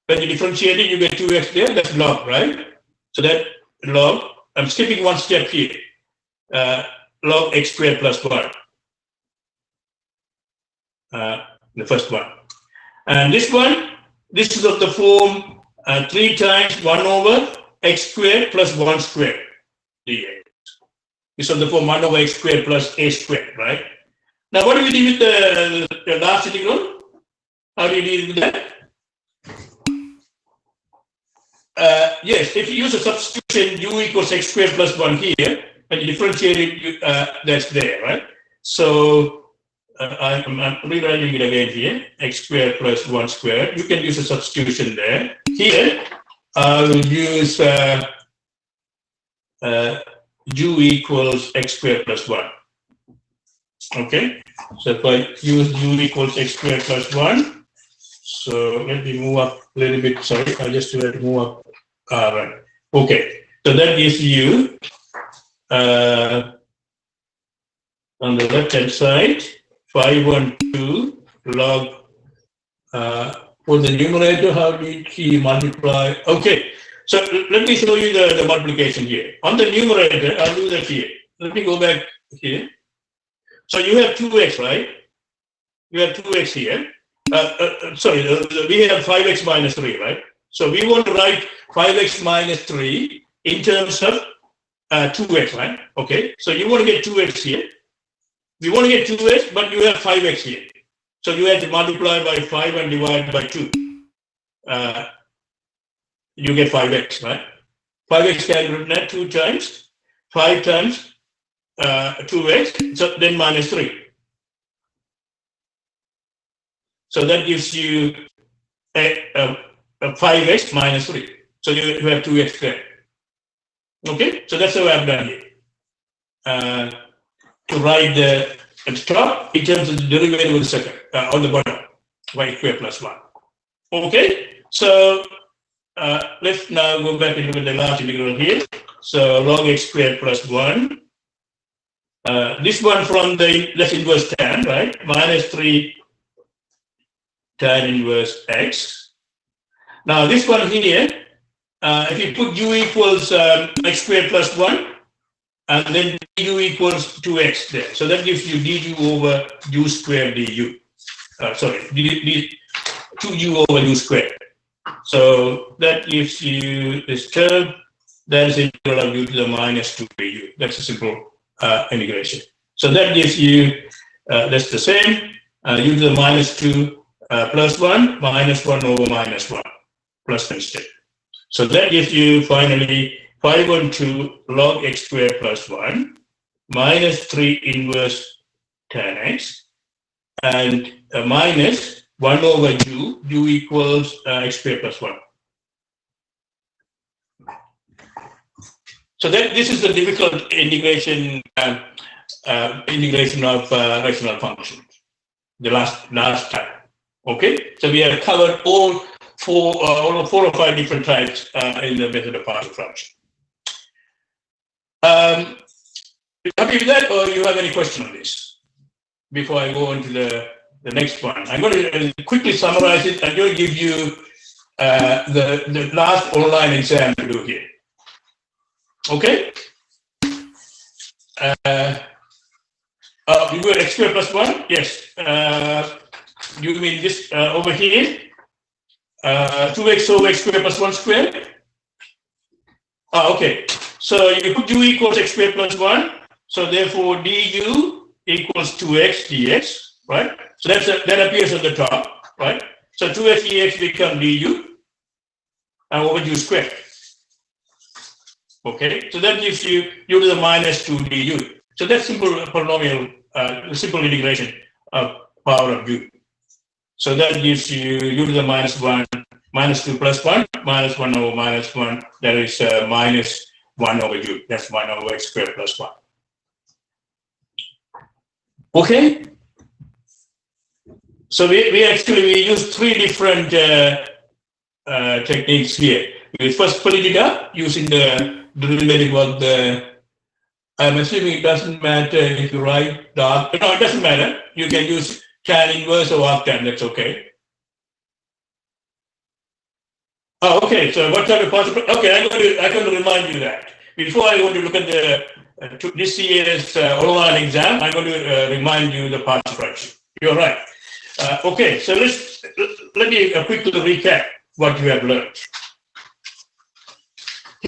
When you differentiate it, you get 2x there. That's log, right? So that log, I'm skipping one step here. Log x squared plus 1. The first one. And this one, this is of the form 3 times 1 over x squared plus 1 squared dx. It's of the form 1 over x squared plus a squared, right? Now, what do we do with the last integral? How do you deal with that? Yes, if you use a substitution, u equals x squared plus 1 here, and you differentiate it, that's there, right? So I'm rewriting it again here, x squared plus 1 squared. You can use a substitution there. Here, I will use u equals x squared plus 1. Okay, so if I use u equals x squared plus 1, so let me move up a little bit. Sorry, I just have to move up. Right. Okay, so that gives you on the left-hand side, 512 log, for the numerator, how did he multiply? Okay, so let me show you the multiplication here. On the numerator, I'll do that here. Let me go back here. So you have 2x, right? You have 2x here. Sorry, we have 5x minus 3, right? So we want to write 5x minus 3 in terms of 2x, right? Okay, so you want to get 2x here. We want to get 2x, but you have 5x here. So you have to multiply by 5 and divide by 2. You get 5x, right? 5x can be written at 2 times, 5 times 2x, so then minus 3. So that gives you a 5x minus 3. So you have 2x squared. Okay, so that's how I've done here. To write at the top in terms of the derivative of the second, on the bottom, y squared plus 1. Okay, so let's now go back and look at the last integral here. So log x squared plus 1. This one from the, let's inverse tan, right? Minus 3 tan inverse x. Now this one here, if you put u equals x squared plus 1, and then du equals 2x there. So that gives you du over u squared du. Sorry, 2u over u squared. So that gives you this term. That is integral of u to the minus 2 du. That's a simple integration. So that gives you, that's the same, u to the minus 2 plus 1 minus 1 over minus 1 plus instead. So that gives you finally 512 log x squared plus 1 minus 3 inverse tan x and minus 1 over u equals x squared plus 1. So that this is the difficult integration integration of rational functions. The last time. Okay, so we have covered all four or 5 different types in the method of partial fraction. Happy with that, or you have any question on this? Before I go on to the next one, I'm going to quickly summarize it. I'm going to give you the last online exam to do here. Okay. You got x squared plus 1? Yes. You mean this over here? 2x over x squared plus 1 squared? Okay. So you put u equals x squared plus 1. So therefore du equals 2x dx, right? So that appears at the top, right? So 2x dx become du over u squared. Okay. So that gives you u to the minus 2 du. So that's simple polynomial, simple integration of power of u. So that gives you u to the minus 1, minus 2 plus 1, minus 1 over minus 1. That is minus 1 over u. That's 1 over x squared plus 1. Okay. So we use 3 different techniques here. We first split it up using the derivative of the. I'm assuming it doesn't matter if you write dark. No, it doesn't matter. You can use tan inverse or arctan. That's okay. Oh, okay. So what type of partial? Okay, I'm going to remind you that before I go to look at the this year's online exam, I'm going to remind you the partial fraction. You're right. Okay, so let me quickly recap what you have learned.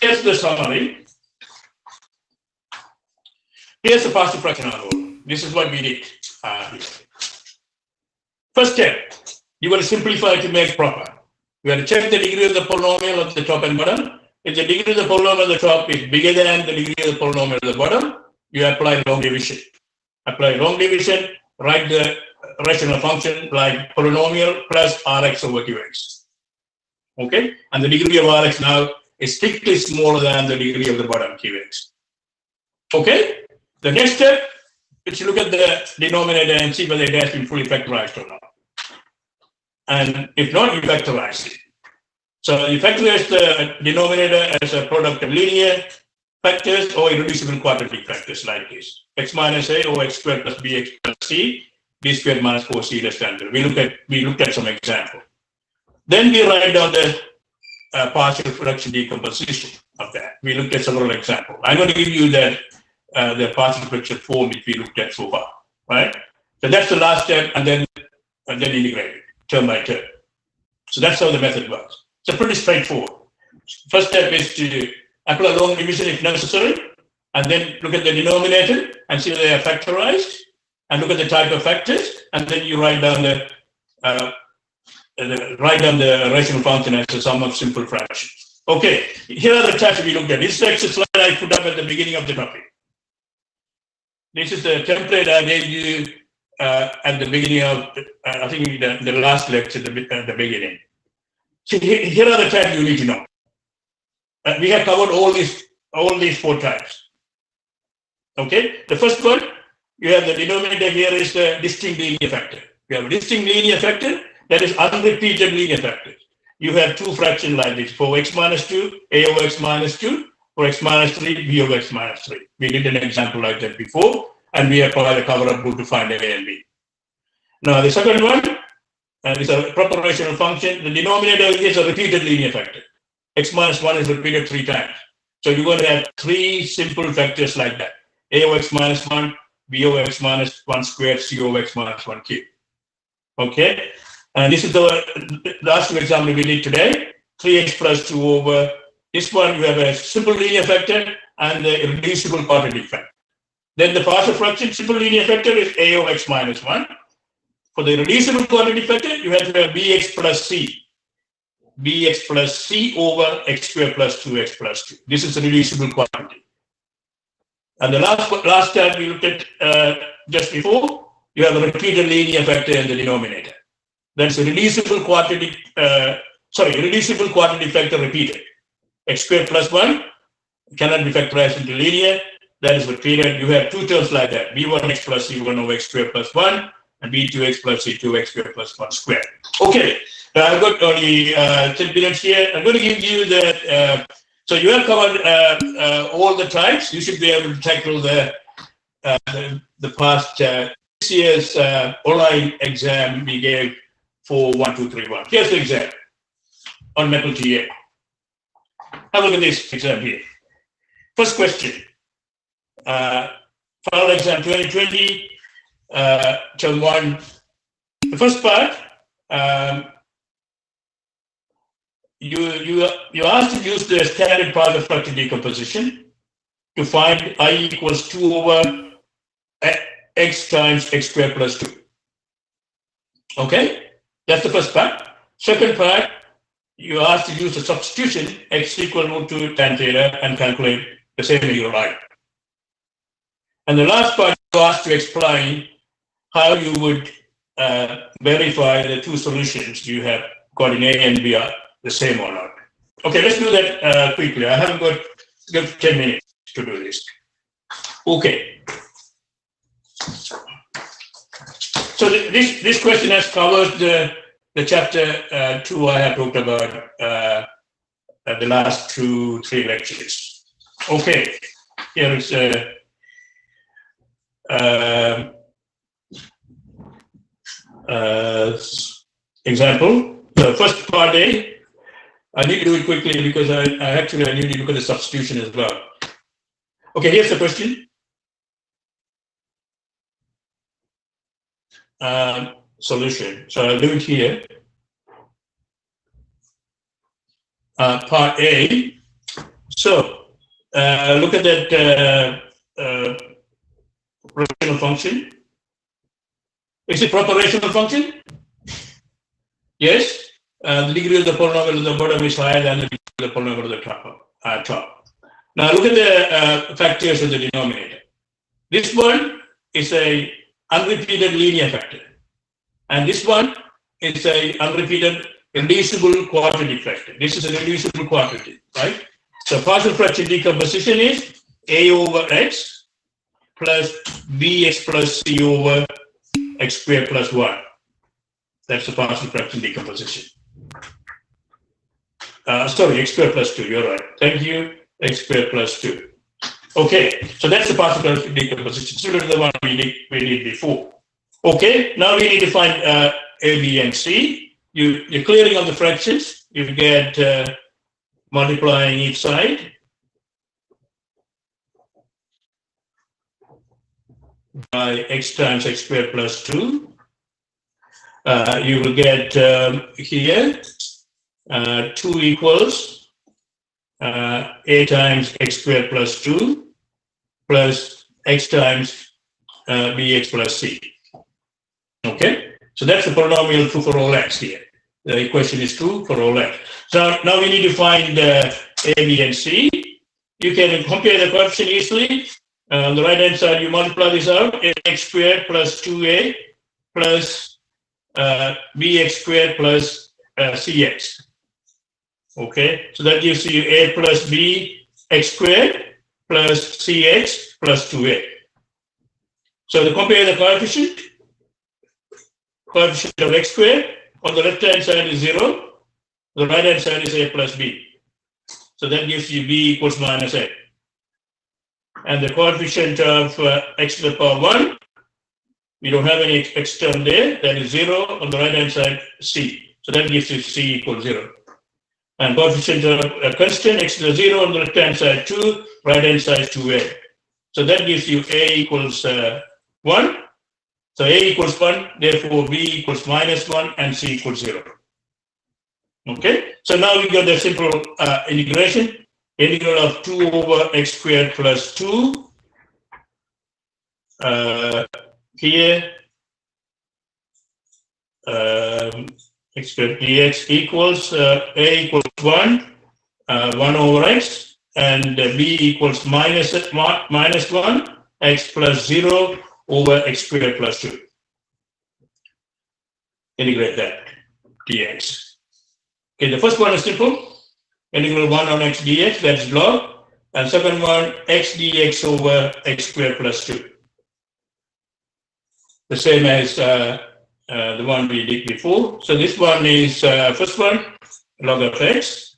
Here's the summary. Here's the partial fraction rule. This is what we did. First step, you got to simplify to make proper. You got to check the degree of the polynomial at the top and bottom. If the degree of the polynomial at the top is bigger than the degree of the polynomial at the bottom, you apply long division. Apply long division, write the rational function like polynomial plus Rx over Qx. Okay? And the degree of Rx now is strictly smaller than the degree of the bottom Qx. Okay? The next step is to look at the denominator and see whether it has been fully factorized or not. And if not, you factorize it. So you factorize the denominator as a product of linear factors or irreducible quadratic factors like this. X minus a over x squared plus bx plus c, b squared minus 4c less than 0. We looked at some example. Then we write down the partial fraction decomposition of that. We looked at several examples. I'm going to give you the partial fraction form which we looked at so far, right? So that's the last step, and then integrate it term by term. So that's how the method works. So pretty straightforward. First step is to apply long division if necessary, and then look at the denominator and see whether they are factorized, and look at the type of factors, and then you write down the rational function as a sum of simple fractions. Okay, here are the types we looked at. This is the slide I put up at the beginning of the topic. This is the template I gave you at the beginning of, I think the last lecture at the beginning. So here are the types you need to know. We have covered all these 4 types. Okay, the first one, you have the denominator here is the distinct linear factor. You have a distinct linear factor, that is unrepeated linear factor. You have 2 fractions like this, for x minus 2, a over x minus 2, for x minus 3, b over x minus 3. We did an example like that before, and we applied a cover-up rule to find a and b. Now the second one is a proper rational function. The denominator is a repeated linear factor. X minus 1 is repeated 3 times. So you're going to have 3 simple factors like that. A over x minus 1, b over x minus 1 squared, c over x minus 1 cubed. Okay? And this is the last example we did today. 3x plus 2 over, this one you have a simple linear factor and the irreducible quadratic factor. Then the partial fraction, simple linear factor is a over x minus 1. For the irreducible quadratic factor, you have to have bx plus c. Bx plus c over x squared plus 2x plus 2. This is a reducible quantity. And the last time we looked at just before, you have a repeated linear factor in the denominator. That's a reducible quadratic factor repeated. X squared plus 1 cannot be factorized into linear. That is repeated. You have 2 terms like that. b1x plus c1 over x squared plus 1 and b2x plus c2x squared plus 1 squared. Okay. I've got only 10 minutes here. I'm going to give you the, so you have covered all the types. You should be able to tackle the past this year's online exam we gave for 1231. Here's the exam on MATH1231. Have a look at this exam here. First question. Final exam 2020, term 1. The first part, you're asked to use the standard partial fraction decomposition to find I equals 2 over x times x squared plus 2. Okay, that's the first part. Second part, you're asked to use the substitution x equal to tan theta and calculate the same integral I. And the last part, you're asked to explain how you would verify the 2 solutions you have got in A and B are the same or not. Okay, let's do that quickly. I haven't got 10 minutes to do this. Okay. So this question has covered the chapter 2 I have talked about the last 2-3 lectures. Okay, here is example. The first part A, I need to do it quickly because I need to look at the substitution as well. Okay, here's the question. Solution. So I'll do it here. Part A. So look at that rational function. Is it proper rational function? Yes. The degree of the polynomial at the bottom is higher than the degree of the polynomial at the top. Now look at the factors of the denominator. This one is a unrepeated linear factor, and this one is a unrepeated reducible quadratic factor. This is a reducible quadratic, right? So partial fraction decomposition is a over x plus bx plus c over x squared plus 1. That's the partial fraction decomposition. Sorry, x squared plus 2, you're right. Thank you, x squared plus 2. Okay, so that's the particle decomposition, similar to the one we did before. Okay, now we need to find A, B, and C. You're clearing of the fractions. You get multiplying each side by x times x squared plus 2. You will get here 2 equals A times x squared plus 2 plus x times bx plus c. Okay, so that's the polynomial true for all x here. The equation is true for all x. So now we need to find A, B, and C. You can compare the coefficient easily. On the right hand side, you multiply this out, x squared plus 2a plus bx squared plus cx. Okay, so that gives you a plus b x squared plus cx plus 2a. So to compare the coefficient of x squared, on the left hand side is 0, the right hand side is a plus b. So that gives you b equals minus a. And the coefficient of x to the power 1, we don't have any x term there, that is 0, on the right hand side c. So that gives you c equals 0. And coefficient of constant x to the 0, on the left hand side 2, right hand side 2a. So that gives you a equals 1. So a equals 1, therefore b equals minus 1 and c equals 0. Okay, so now we got the simple integration. Integral of 2 over x squared plus 2 here x squared dx equals a equals 1 over x, and b equals minus 1 x plus 0 over x squared plus 2. Integrate that dx. Okay, the first one is simple. Integral 1 on x dx, that's log. And second one, x dx over x squared plus 2. The same as the one we did before. So this one is first one, log of x.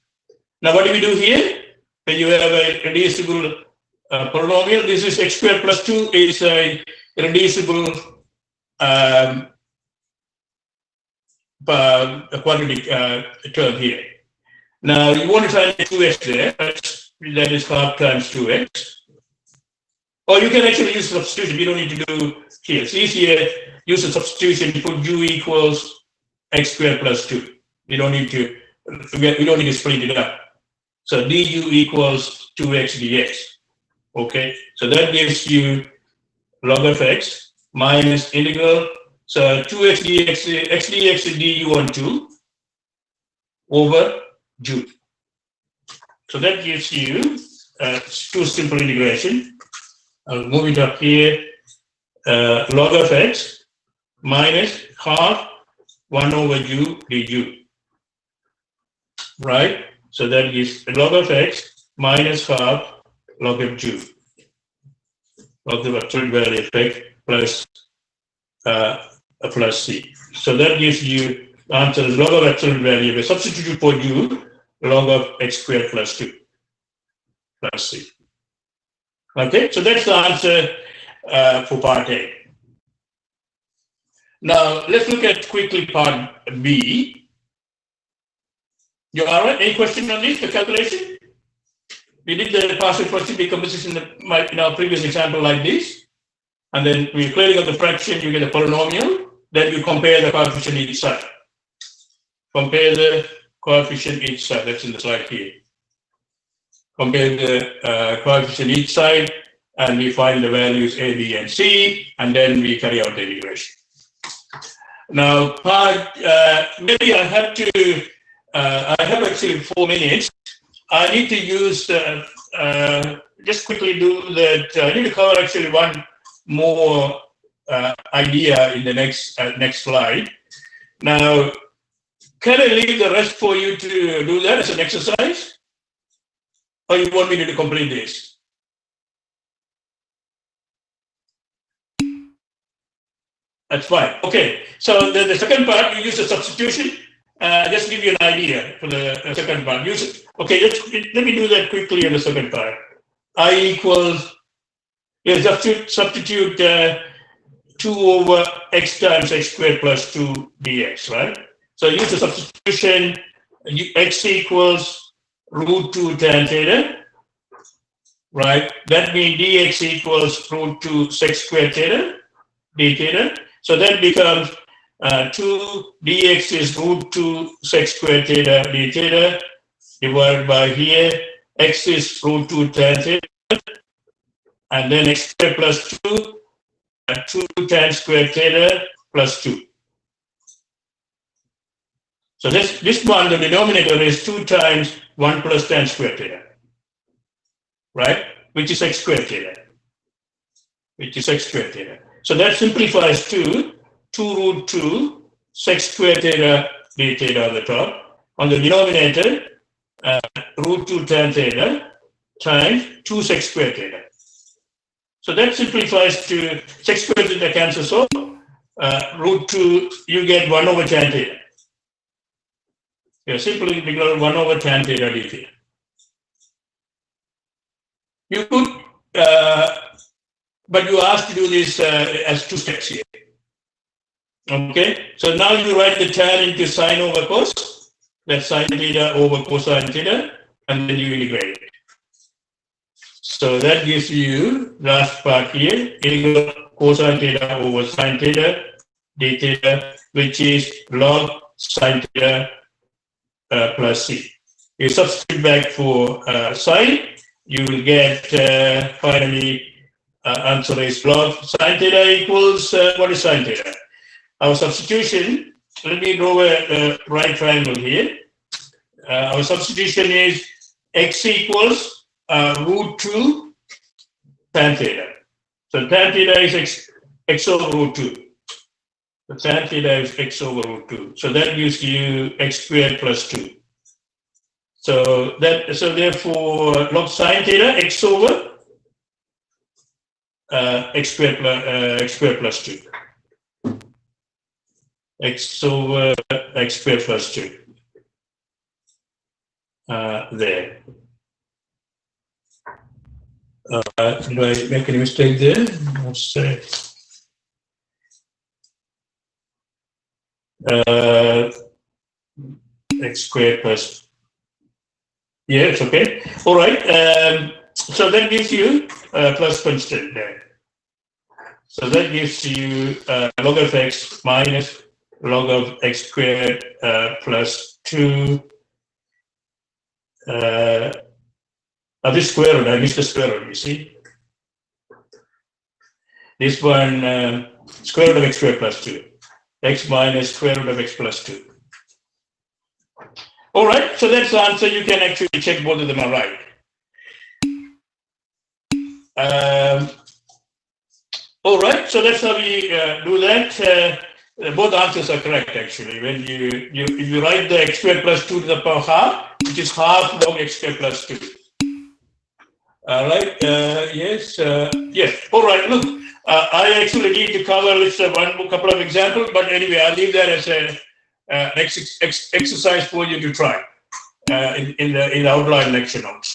Now what do we do here? When you have a reducible polynomial, this is x squared plus 2 is a reducible quadratic term here. Now you want to find 2x there, that is half times 2x. Or you can actually use substitution, you don't need to do here. It's easier, use a substitution, put u equals x squared plus 2. We don't need to split it up. So du equals 2x dx. Okay, so that gives you log of x minus integral. So 2x dx, x dx is du on 2 over ju. So that gives you two simple integration. I'll move it up here. Log of x minus half 1 over ju du. Right? So that gives log of x minus half log of ju. Log the absolute value effect plus c. So that gives you the answer is log of absolute value. We substitute for u, log of x squared plus 2 plus c. Okay, so that's the answer for part A. Now let's look at quickly part B. You all right? Any question on this, the calculation? We did the partial question decomposition in our previous example like this. And then we're clearing up the fraction, you get a polynomial. Then you compare the coefficient each side. Compare the coefficient each side. That's in the slide here. Compare the coefficient each side, and we find the values A, B, and C, and then we carry out the integration. Now, maybe I have to. I have actually 4 minutes. I need to use just quickly do that. I need to cover actually one more idea in the next slide. Now, can I leave the rest for you to do that as an exercise? Or you want me to complete this? That's fine. Okay. So the second part, you use the substitution. Just give you an idea for the second part. Use it. Okay, let me do that quickly in the second part. I equals, substitute 2 over x times x squared plus 2 dx, right? So use the substitution, x equals root 2 tan theta, right? That means dx equals root 2 sec squared theta, d theta. So that becomes 2 dx is root 2 sec squared theta d theta divided by here, x is root 2 tan theta, and then x squared plus 2, 2 tan squared theta plus 2. So this one, the denominator is 2 times 1 plus tan squared theta, right? Which is x squared theta. So that simplifies to 2 root 2 sec squared theta d theta on the top. On the denominator, root 2 tan theta times 2 sec squared theta. So that simplifies to sec squared theta cancels off. Root 2, you get 1 over tan theta. Simply because 1 over tan theta d theta. You could, but you asked to do this as 2 steps here. Okay, so now you write the tan into sine over cos. That's sine theta over cosine theta, and then you integrate it. So that gives you last part here, integral cosine theta over sine theta d theta, which is log sine theta plus c. You substitute back for sine, you will get finally answer is log sine theta equals what is sine theta? Our substitution, let me draw a right triangle here. Our substitution is x equals root 2 tan theta. So tan theta is x over root 2. So tan theta is x over root 2. So that gives you x squared plus 2. So therefore log sine theta x over x squared plus 2. X over x squared plus 2. There. Do I make any mistake there? Let's say. X squared plus. Yeah, it's okay. All right. So that gives you plus constant there. So that gives you log of x minus log of x squared plus 2. This square root, I missed the square root, you see. This one, square root of x squared plus 2. X minus square root of x plus 2. All right, so that's the answer. You can actually check both of them are right. All right, so that's how we do that. Both answers are correct, actually. When you write the x squared plus 2 to the power half, which is half log x squared plus 2. All right, yes. All right, look, I actually need to cover one couple of examples, but anyway, I'll leave that as an exercise for you to try in the outline lecture notes.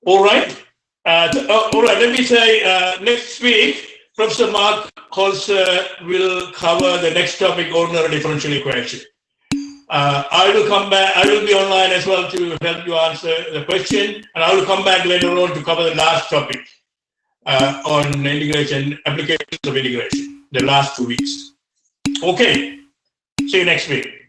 All right. All right, let me say next week, Professor Mark Holzer will cover the next topic, ordinary differential equation. I will come back, I will be online as well to help you answer the question, and I will come back later on to cover the last topic on integration, applications of integration, the last 2 weeks. Okay, see you next week.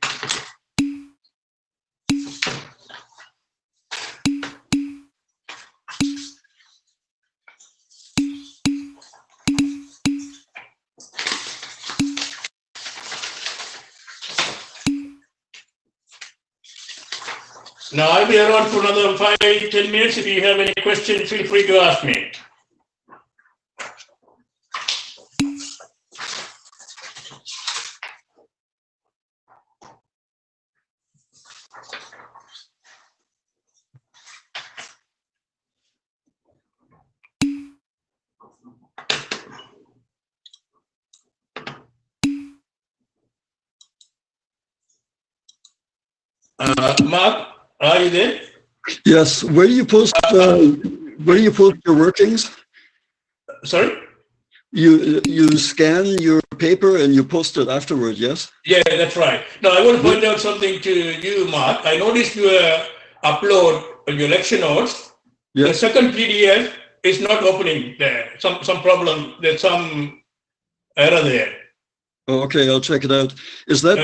Now, I'll be around for another 5-10 minutes. If you have any questions, feel free to ask me. Mark, are you there? Yes. Where do you post your workings? Sorry? You scan your paper and you post it afterward, yes? Yeah, that's right. Now, I want to point out something to you, Mark. I noticed your upload your lecture notes. The Yes. second PDF is not opening there. Some problem. There's some error there. Oh, okay, I'll check it out. Is that